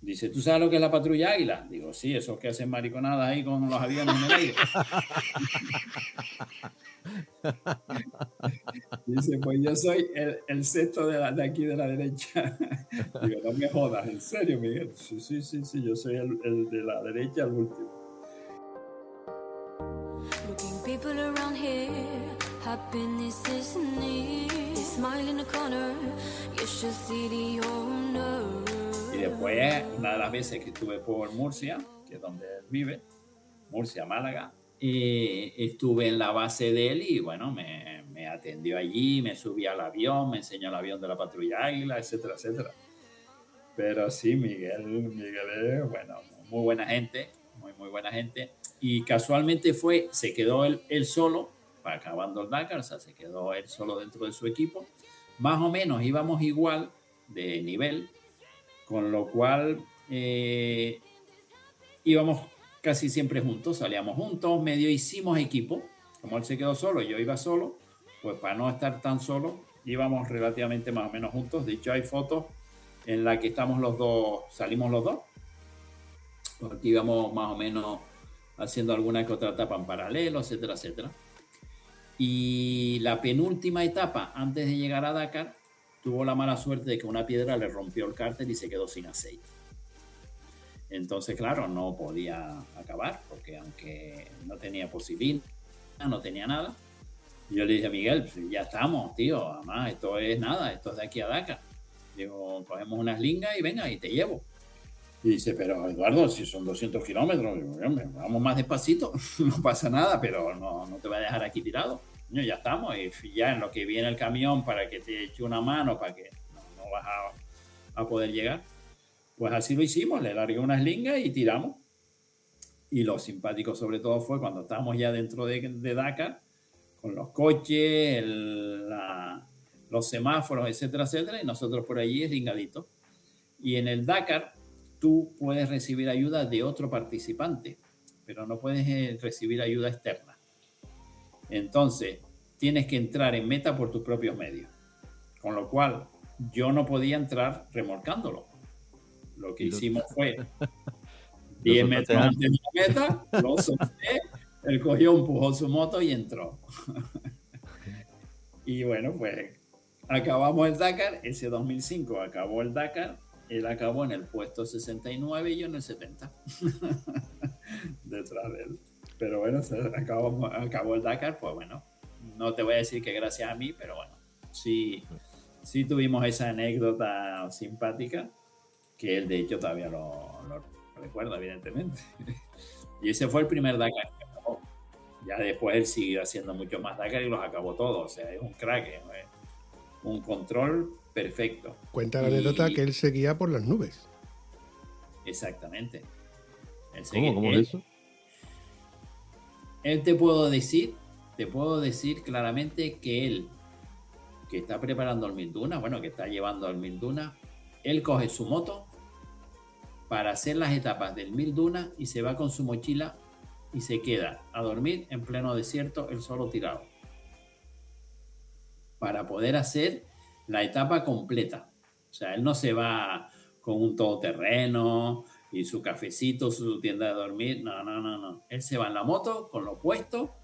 Dice, ¿tú sabes lo que es la Patrulla Águila? Digo, sí, esos que hacen mariconadas ahí con los aviones en el aire. Dice, pues yo soy el sexto de aquí de la derecha. Digo, no me jodas, ¿en serio, Miguel? Sí, yo soy el de la derecha, el último. Looking people around here, happiness is near. Smile in the corner, you should see the owner. Y después, una de las veces que estuve por Murcia, que es donde él vive, Murcia, Málaga, y estuve en la base de él y bueno, me atendió allí, me subí al avión, me enseñó el avión de la Patrulla Águila, etcétera, etcétera. Pero sí, Miguel es, bueno, muy buena gente, muy buena gente. Y casualmente se quedó él solo, acabando el Dakar, o sea, se quedó él solo dentro de su equipo. Más o menos íbamos igual de nivel, con lo cual íbamos casi siempre juntos, salíamos juntos, medio hicimos equipo. Como él se quedó solo y yo iba solo, pues para no estar tan solo, íbamos relativamente más o menos juntos. De hecho, hay fotos en las que estamos los dos, salimos los dos, porque íbamos más o menos haciendo alguna que otra etapa en paralelo, etcétera, etcétera. Y la penúltima etapa, antes de llegar a Dakar, tuvo la mala suerte de que una piedra le rompió el cárter y se quedó sin aceite. Entonces, claro, no podía acabar, porque aunque no tenía posibilidad, no tenía nada. Yo le dije a Miguel, pues ya estamos, tío, además esto es nada, esto es de aquí a Dakar. Digo, cogemos unas lingas y venga, y te llevo. Y dice, pero Eduardo, si son 200 kilómetros, digo, vamos más despacito, no pasa nada, pero no te voy a dejar aquí tirado. Ya estamos, y ya en lo que viene el camión para que te eche una mano, para que no vas a poder llegar. Pues así lo hicimos, le largué unas lingas y tiramos. Y lo simpático sobre todo fue cuando estábamos ya dentro de Dakar, con los coches, los semáforos, etcétera, etcétera, y nosotros por allí esringaditos. Y en el Dakar tú puedes recibir ayuda de otro participante, pero no puedes recibir ayuda externa. Entonces, tienes que entrar en meta por tus propios medios. Con lo cual, yo no podía entrar remolcándolo. Lo que hicimos fue 10 metros antes de la meta, lo solté, él cogió, empujó su moto y entró. Y bueno, pues acabamos el Dakar, ese 2005 acabó el Dakar él acabó en el puesto 69 y yo en el 70. Detrás de él. Pero bueno, acabó el Dakar, pues bueno, no te voy a decir que gracias a mí, pero bueno, sí tuvimos esa anécdota simpática, que él de hecho todavía lo recuerda, evidentemente. Y ese fue el primer Dakar que acabó. Ya después él siguió haciendo mucho más Dakar y los acabó todos. O sea, es un crack, un control perfecto. Cuenta la anécdota que él seguía por las nubes. Exactamente. ¿Cómo es eso? Te puedo decir claramente que él, que está preparando el Mil Dunas, bueno, que está llevando el Mil Dunas, él coge su moto para hacer las etapas del Mil Dunas y se va con su mochila y se queda a dormir en pleno desierto, él solo tirado, para poder hacer la etapa completa. O sea, él no se va con un todoterreno y su cafecito, su tienda de dormir. No. Él se va en la moto con lo puesto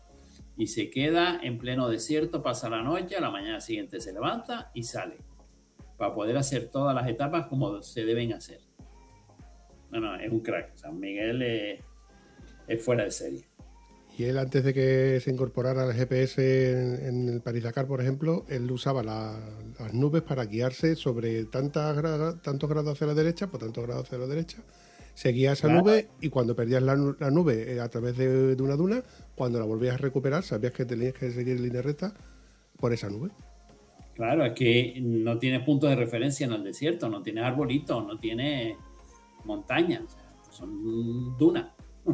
y se queda en pleno desierto, pasa la noche, a la mañana siguiente se levanta y sale para poder hacer todas las etapas como se deben hacer. No, es un crack. San Miguel es fuera de serie. Y él, antes de que se incorporara al GPS en el París-Dakar, por ejemplo, él usaba las nubes para guiarse sobre tantos grados hacia la derecha, por tantos grados hacia la derecha. Seguía esa nube y cuando perdías la nube a través de una duna, cuando la volvías a recuperar, sabías que tenías que seguir en línea recta por esa nube. Claro, es que no tienes puntos de referencia en el desierto, no tienes arbolitos, no tienes montañas, o sea, son dunas,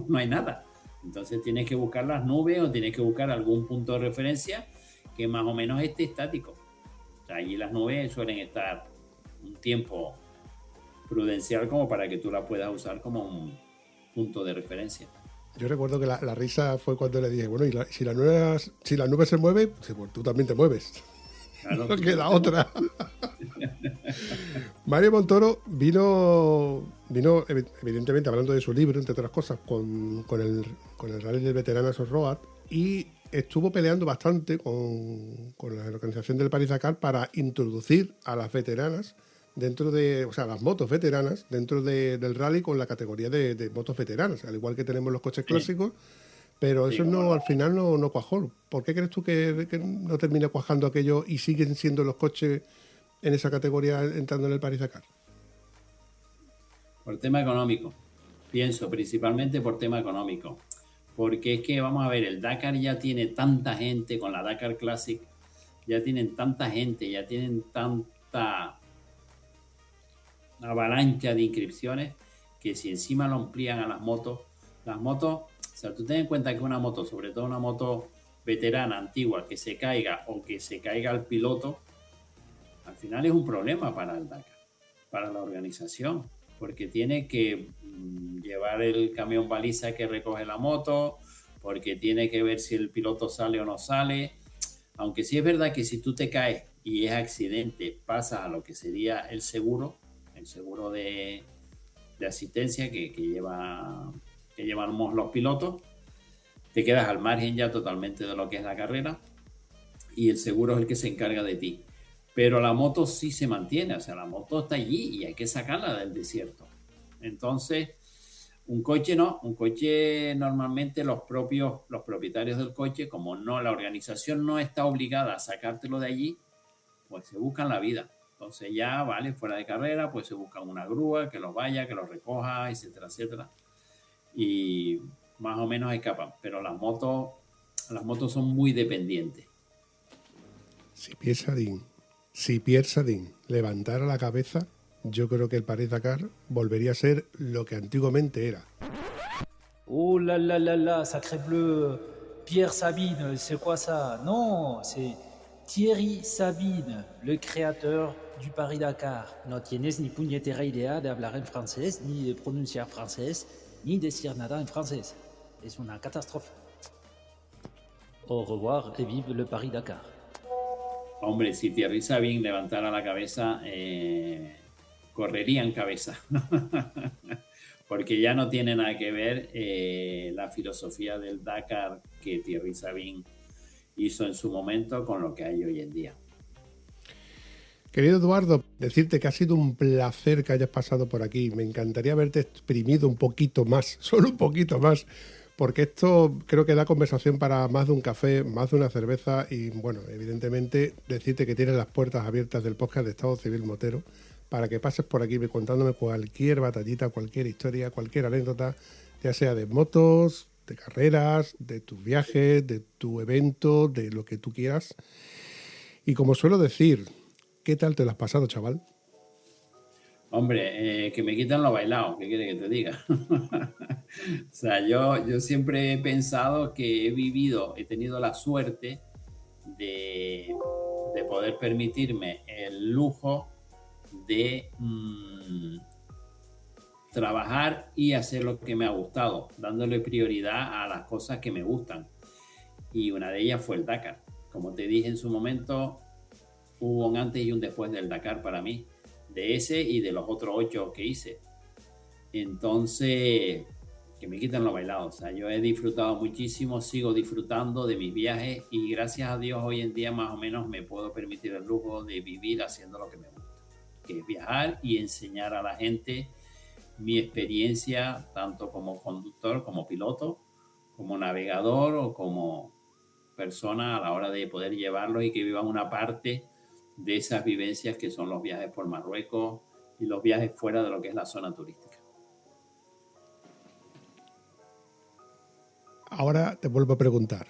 no hay nada. Entonces tienes que buscar las nubes o tienes que buscar algún punto de referencia que más o menos esté estático. O sea, allí las nubes suelen estar un tiempo prudencial como para que tú las puedas usar como un punto de referencia. Yo recuerdo que la risa fue cuando le dije, bueno, y si la nube se mueve, pues tú también te mueves. Claro. No queda otra. Mario Montoro vino evidentemente hablando de su libro, entre otras cosas, con el Rally del Veteranas Road, y estuvo peleando bastante con la organización del París-Dakar para introducir a las veteranas las motos veteranas dentro del rally con la categoría de motos veteranas, al igual que tenemos los coches clásicos, pero eso al final no cuajó. ¿Por qué crees tú que no termina cuajando aquello y siguen siendo los coches en esa categoría entrando en el París-Dakar? Por tema económico. Pienso principalmente por tema económico. Porque es que, vamos a ver, el Dakar ya tiene tanta gente, con la Dakar Classic, ya tienen tanta gente, ya tienen tanta avalancha de inscripciones, que si encima lo amplían a las motos, o sea, tú ten en cuenta que una moto, sobre todo una moto veterana, antigua, que se caiga o que se caiga el piloto, al final es un problema para el Dakar, para la organización, porque tiene que llevar el camión baliza que recoge la moto, porque tiene que ver si el piloto sale o no sale, aunque sí es verdad que si tú te caes y es accidente, pasa a lo que sería el seguro de asistencia que llevamos los pilotos, te quedas al margen ya totalmente de lo que es la carrera y el seguro es el que se encarga de ti. Pero la moto sí se mantiene, o sea, la moto está allí y hay que sacarla del desierto. Entonces, un coche normalmente los propietarios del coche, como la organización no está obligada a sacártelo de allí, pues se buscan la vida. Entonces ya, vale, fuera de carrera, pues se buscan una grúa que los vaya, que los recoja, etcétera, etcétera. Y más o menos escapan. Pero las motos son muy dependientes. Si Pierre Sadin levantara la cabeza, yo creo que el París-Dakar volvería a ser lo que antiguamente era. Oh là là là là, sacré bleu, Pierre Sabine, c'est quoi ça? Non, c'est Thierry Sabine, le créateur du Paris-Dakar. No tienes ni puñetera idea de hablar en francés, ni de pronunciar francés, ni decir nada en francés. Es una catástrofe. Au revoir et vive le Paris-Dakar. Hombre, si Thierry Sabine levantara la cabeza, correría en cabeza. Porque ya no tiene nada que ver la filosofía del Dakar que Thierry Sabine hizo en su momento con lo que hay hoy en día. Querido Eduardo, decirte que ha sido un placer que hayas pasado por aquí. Me encantaría haberte exprimido un poquito más, solo un poquito más, porque esto creo que da conversación para más de un café, más de una cerveza y, bueno, evidentemente decirte que tienes las puertas abiertas del podcast de Estado Civil Motero para que pases por aquí contándome cualquier batallita, cualquier historia, cualquier anécdota, ya sea de motos, de carreras, de tus viajes, de tu evento, de lo que tú quieras. Y como suelo decir, ¿qué tal te lo has pasado, chaval? Hombre, que me quitan lo bailado, ¿qué quiere que te diga? O sea, yo siempre he pensado que he tenido la suerte de poder permitirme el lujo de trabajar y hacer lo que me ha gustado, dándole prioridad a las cosas que me gustan. Y una de ellas fue el Dakar. Como te dije en su momento, hubo un antes y un después del Dakar para mí, de ese y de los otros 8 que hice. Entonces, que me quitan lo bailado. O sea, yo he disfrutado muchísimo, sigo disfrutando de mis viajes y gracias a Dios hoy en día más o menos me puedo permitir el lujo de vivir haciendo lo que me gusta, que es viajar y enseñar a la gente mi experiencia, tanto como conductor, como piloto, como navegador o como persona a la hora de poder llevarlos y que vivan una parte de esas vivencias que son los viajes por Marruecos y los viajes fuera de lo que es la zona turística. Ahora te vuelvo a preguntar.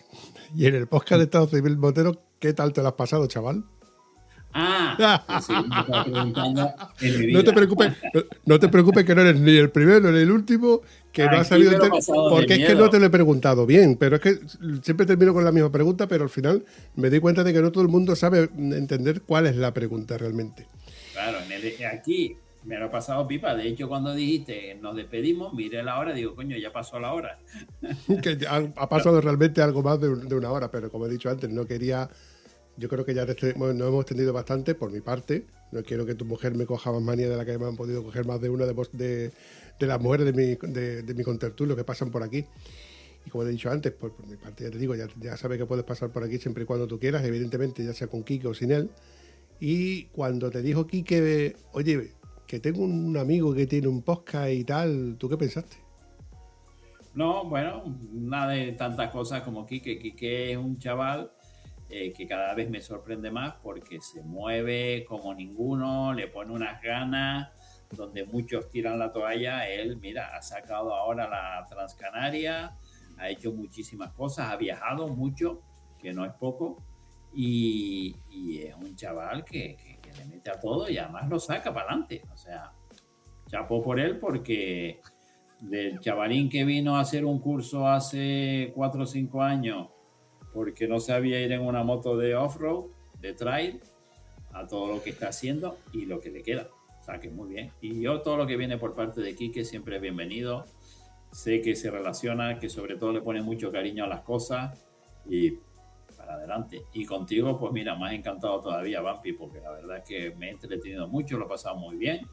Y en el podcast de Estado Civil Motero, ¿qué tal te lo has pasado, chaval? Pues sí, me estaba preguntando en mi vida. No te preocupes que no eres ni el primero ni el último que no has sabido porque es que no te lo he preguntado bien, pero es que siempre termino con la misma pregunta, pero al final me doy cuenta de que no todo el mundo sabe entender cuál es la pregunta realmente. Claro, aquí me lo he pasado pipa. De hecho, cuando dijiste nos despedimos, miré la hora y digo, coño, ya pasó la hora. Que ha pasado realmente algo más de una hora, pero como he dicho antes, no quería... Yo creo que ya nos hemos extendido bastante por mi parte. No quiero que tu mujer me coja más manía de la que me han podido coger más de una de las mujeres de mi contertulio que pasan por aquí. Y como te he dicho antes, por mi parte ya te digo, ya sabes que puedes pasar por aquí siempre y cuando tú quieras, evidentemente ya sea con Quique o sin él. Y cuando te dijo Quique, oye, que tengo un amigo que tiene un podcast y tal, ¿tú qué pensaste? No, bueno, nada de tantas cosas como Quique. Quique es un chaval que cada vez me sorprende más porque se mueve como ninguno, le pone unas ganas, donde muchos tiran la toalla. Él, mira, ha sacado ahora la Transcanaria, ha hecho muchísimas cosas, ha viajado mucho, que no es poco, y es un chaval que le mete a todo y además lo saca para adelante. O sea, chapó por él porque del chavalín que vino a hacer un curso hace 4 o 5 años porque no sabía ir en una moto de off-road, de trail, a todo lo que está haciendo y lo que le queda. O sea, que muy bien. Y yo todo lo que viene por parte de Quique siempre es bienvenido. Sé que se relaciona, que sobre todo le pone mucho cariño a las cosas y para adelante. Y contigo, pues mira, más encantado todavía, Vampi, porque la verdad es que me he entretenido mucho, lo he pasado muy bien.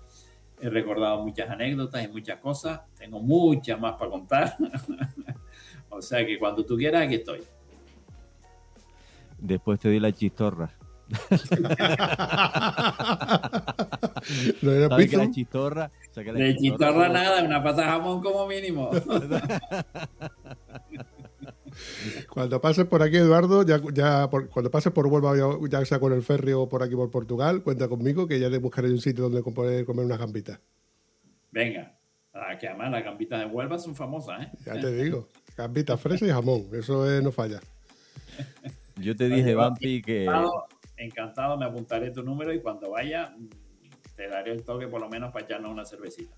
He recordado muchas anécdotas y muchas cosas. Tengo muchas más para contar. O sea que cuando tú quieras, aquí estoy. Después te doy la chistorra. ¿No era ¿Sabes que Bizum? la chistorra? O sea, que la De chistorra como- nada, una pata de jamón como mínimo. Cuando pases por aquí, Eduardo, cuando pases por Huelva, ya sea con el ferry o por aquí por Portugal, cuenta conmigo que ya le buscaré un sitio donde poder comer unas gambitas. Venga, que además las gambitas de Huelva son famosas, ¿eh? Ya te digo, gambitas, fresa y jamón, eso no falla. Yo te dije, Vampi, que Encantado, me apuntaré tu número y cuando vaya te daré el toque por lo menos para echarnos una cervecita.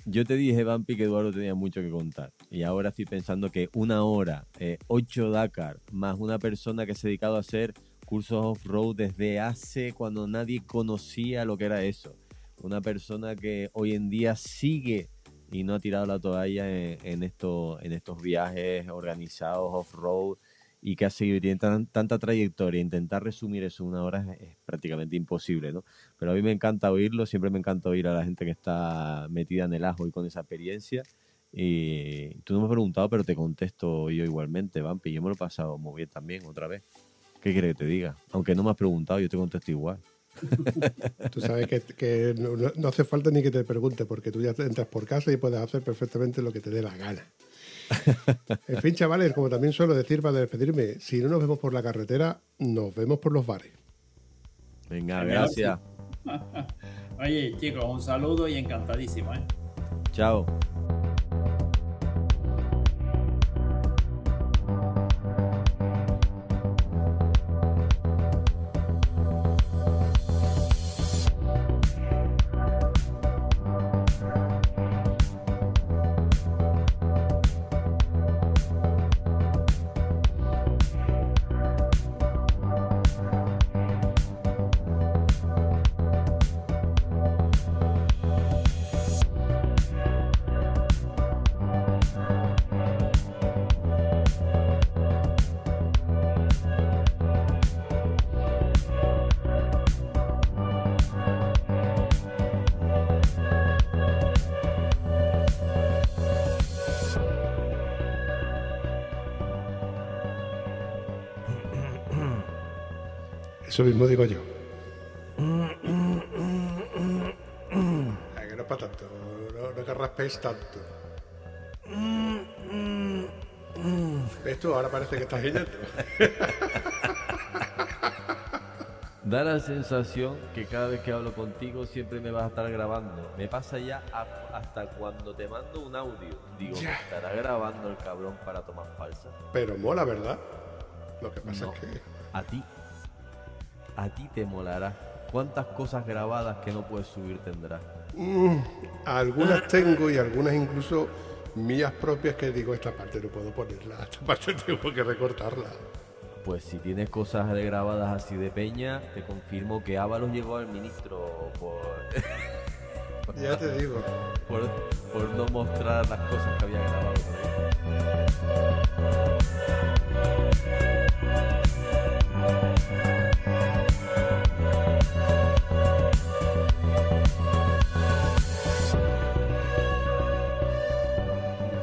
Yo te dije, Vampi, que Eduardo tenía mucho que contar. Y ahora estoy pensando que 1 hora, 8 Dakar, más una persona que se ha dedicado a hacer cursos off-road desde hace cuando nadie conocía lo que era eso. Una persona que hoy en día sigue y no ha tirado la toalla en estos viajes organizados off-road y que ha seguido y tiene tanta trayectoria. Intentar resumir eso en 1 hora es prácticamente imposible, ¿no? Pero a mí me encanta oírlo, siempre me encanta oír a la gente que está metida en el ajo y con esa experiencia. Y tú no me has preguntado, pero te contesto yo igualmente, Vampi. Yo me lo he pasado muy bien también, otra vez. ¿Qué quieres que te diga? Aunque no me has preguntado, yo te contesto igual. Tú sabes que no hace falta ni que te pregunte, porque tú ya entras por casa y puedes hacer perfectamente lo que te dé la gana. En fin, chavales, como también suelo decir para despedirme, si no nos vemos por la carretera, nos vemos por los bares. Venga, gracias. Oye, chicos, un saludo y encantadísimo, ¿eh? Chao. Eso mismo digo yo. Ay, que no es para tanto, no que raspéis tanto. ¿Ves tú? Ahora parece que estás guiñando. Da la sensación que cada vez que hablo contigo siempre me vas a estar grabando. Me pasa ya hasta cuando te mando un audio. Digo, Ya. ¿me estará grabando el cabrón para tomar falsa? Pero mola, ¿verdad? Lo que pasa No. es que... A ti te molará. ¿Cuántas cosas grabadas que no puedes subir tendrás? Algunas tengo y algunas incluso mías propias que digo, esta parte no puedo ponerla, esta parte tengo que recortarla. Pues si tienes cosas de grabadas así de peña, te confirmo que Ábalos llegó al ministro Ya te digo. por no mostrar las cosas que había grabado por ahí.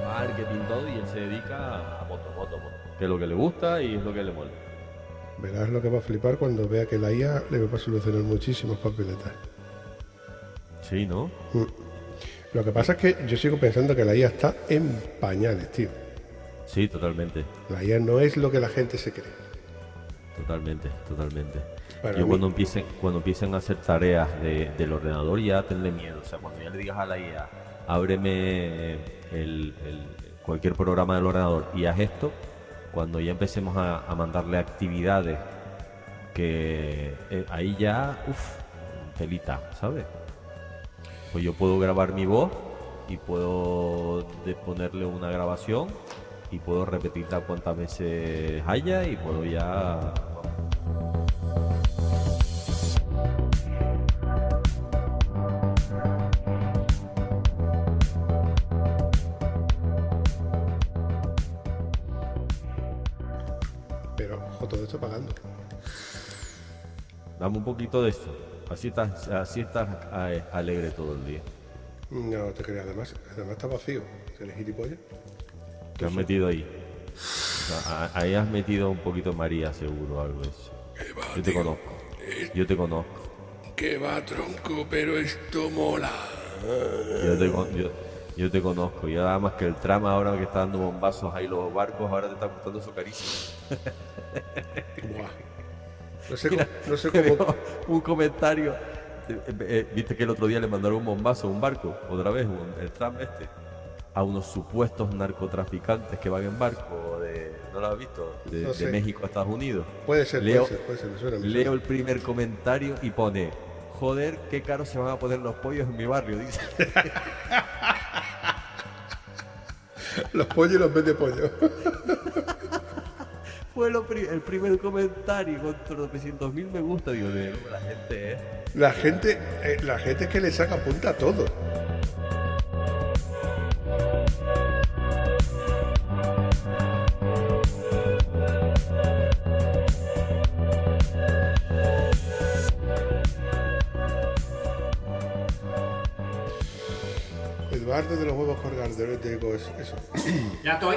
Marketing todo, y él se dedica a moto, que es lo que le gusta y es lo que le mola. Verás lo que va a flipar cuando vea que la IA le va a solucionar muchísimas papeletas. Sí, ¿no? Lo que pasa es que yo sigo pensando que la IA está en pañales, tío. Sí, totalmente. La IA no es lo que la gente se cree. Totalmente. Para Yo mí- cuando empiecen a hacer tareas del ordenador, ya tenle miedo. O sea, cuando ya le digas a la IA, ábreme cualquier programa del ordenador y haz esto, cuando ya empecemos a mandarle actividades que ahí ya, telita, ¿sabes? Pues yo puedo grabar mi voz y puedo ponerle una grabación y puedo repetirla cuantas veces haya y puedo ya... Pero, ojo, todo esto pagando. Dame un poquito de eso. Así estás alegre todo el día. No te creas, además está vacío. ¿Eres gilipollas? ¿Qué has metido ahí? O sea, ahí has metido un poquito María, seguro, algo de eso. Yo te conozco. Que va, tronco, pero esto mola. Yo te conozco. Y además que el trama ahora que está dando bombazos ahí los barcos, ahora te está costando eso carísimo. Buah. No sé Te cómo... veo un comentario. Viste que el otro día le mandaron un bombazo a un barco, otra vez, el tram a unos supuestos narcotraficantes que van en barco ¿no lo has visto? No sé. De México a Estados Unidos. Puede ser, Leo me suena. Leo el primer comentario y pone: joder, qué caros se van a poner los pollos en mi barrio, dice. Los pollos y los vende pollo. Fue el primer comentario con 300.000 me gusta. Digo, la gente La gente es que le saca punta a todo. Eduardo de los huevos colgantes, digo eso. Ya estoy.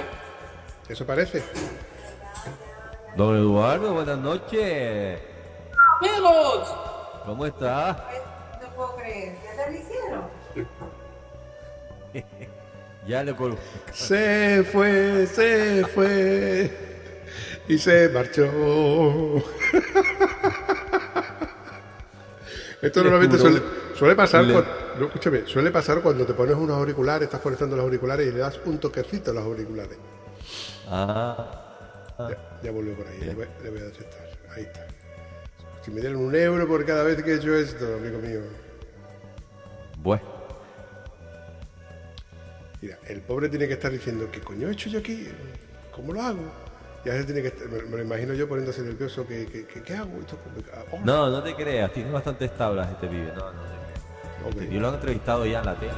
¿Eso parece? Don Eduardo, buenas noches. Amigos, ¿Cómo estás? No puedo creer. ¿Ya te lo hicieron? Ya le colgo. Se fue y se marchó. Esto normalmente suele pasar no, escúchame, suele pasar cuando te pones unos auriculares, estás conectando los auriculares y le das un toquecito a los auriculares. Ya volvió por ahí, le voy a aceptar. Ahí está. Si me dieran €1 por cada vez que he hecho esto, amigo mío. Bueno. Mira, el pobre tiene que estar diciendo, ¿qué coño he hecho yo aquí? ¿Cómo lo hago? Y a veces tiene que estar, me lo imagino yo poniéndose nervioso, ¿qué hago? Esto es complicado. Oh, No te creas, tiene bastantes tablas este pibe. No te creas. ok. Yo lo han entrevistado ya en la tele.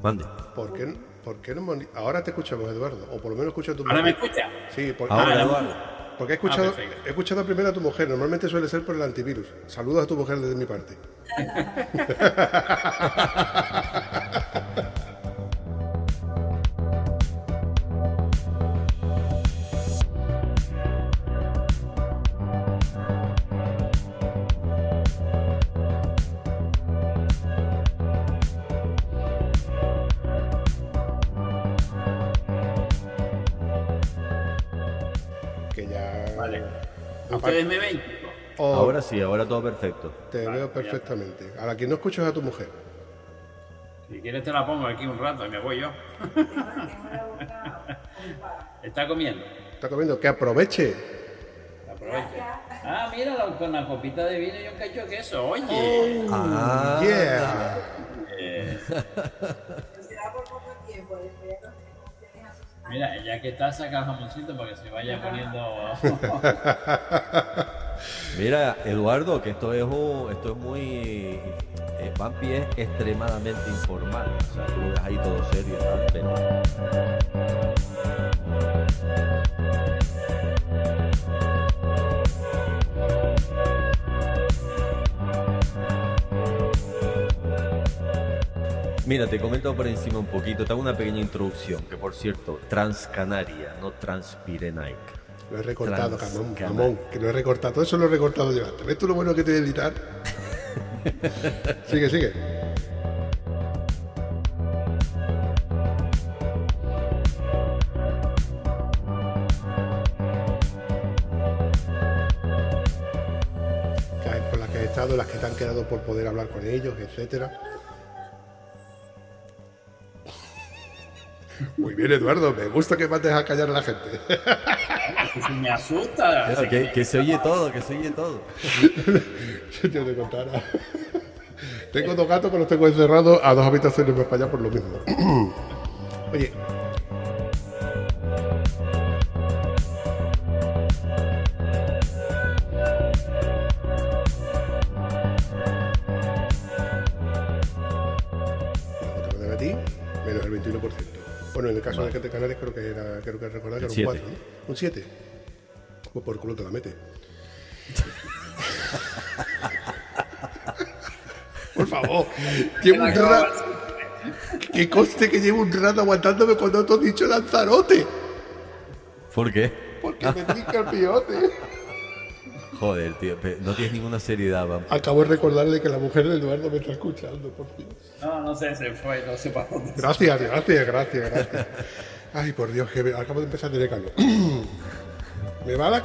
Mande. ¿Por qué no ahora te escuchamos, Eduardo? O por lo menos escucho a tu mujer. ¿Ahora me escucha? Sí, Ahora, Eduardo. porque he escuchado primero a tu mujer. Normalmente suele ser por el antivirus. Saludos a tu mujer desde mi parte. Que ya... Vale. Aparte- ¿Ustedes me ven? o- Ahora sí, ahora todo perfecto. Te veo perfectamente. A la que no escuchas a tu mujer. Si quieres te la pongo aquí un rato y me voy yo. Está comiendo. Está comiendo. Que aproveche. Aprovecha. Ah, mira, con la copita de vino y un cacho de queso. Oye. Oh, yeah. Será por poco tiempo. Después ya no tienes a sus... Mira, ya que está, saca el jamoncito para que se vaya poniendo. Mira, Eduardo, que esto es muy... Vampi es extremadamente informal. O sea, tú lo ves ahí todo serio y tal, pero... Mira, te comento por encima un poquito, te hago una pequeña introducción, que por cierto, Transcanaria, no Transpirenaica. Lo he recortado, Transcanaria. Camón, que lo he recortado. Todo eso lo he recortado yo antes. ¿Ves tú lo bueno que te voy a editar? Sigue. Con las que has estado, las que te han quedado por poder hablar con ellos, etcétera. Muy bien, Eduardo, me gusta que mandes a callar a la gente. Si me asusta. Mira, que se oye todo, que se oye todo. Si te lo contara. Tengo 2 gatos que los tengo encerrados a 2 habitaciones más para allá por lo mismo. Oye. Lo que te mandan a ti, menos el 21%. Bueno, en el caso de gente de Canarias creo que recordar que era un 7. 4, ¿no? Un 7. Pues por culo te la mete. Por favor, llevo un rato. Que conste que llevo un rato aguantándome cuando te has dicho Lanzarote. ¿Por qué? Porque me trinca el piote. Joder, tío, no tienes ninguna seriedad, Vampi. Acabo de recordarle que la mujer de Eduardo me está escuchando, por Dios. No sé, se fue, no sé para dónde. Gracias. Ay, por Dios, que acabo de empezar a tener calor. Me va a la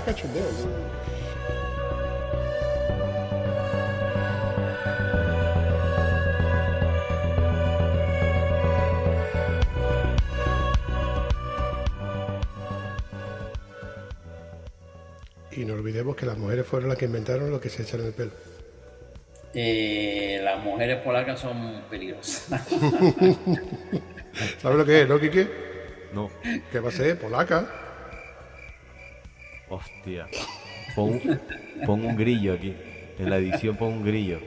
cachondeo, ¿no? Y no olvidemos que las mujeres fueron las que inventaron lo que se echan en el pelo. Las mujeres polacas son peligrosas. ¿Sabes lo que es, no, Quique? No. ¿Qué va a ser? Polaca. Hostia. Pon un grillo aquí. En la edición pon un grillo.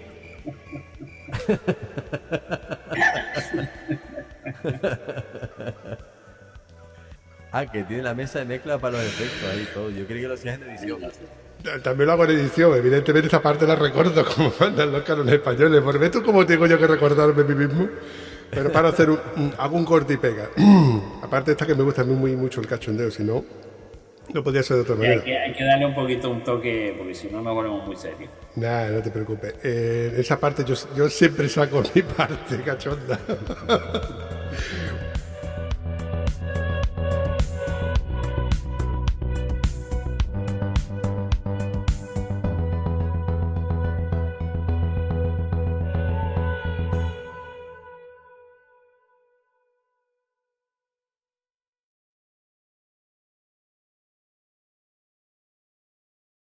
Ah, que tiene la mesa de mezcla para los efectos ahí todo. Yo creí que lo hacías en edición. También lo hago en edición, evidentemente esta parte la recordo como mandan los cánones españoles. Por ver tú cómo tengo yo que recordarme a mí mismo. Pero para hacer hago un corte y pega. Aparte esta que me gusta a mí mucho el cachondeo, si no, no podía ser de otra manera. Hay que darle un poquito un toque, porque si no nos volvemos muy serios. Nada, no te preocupes. Esa parte yo siempre saco mi parte cachonda.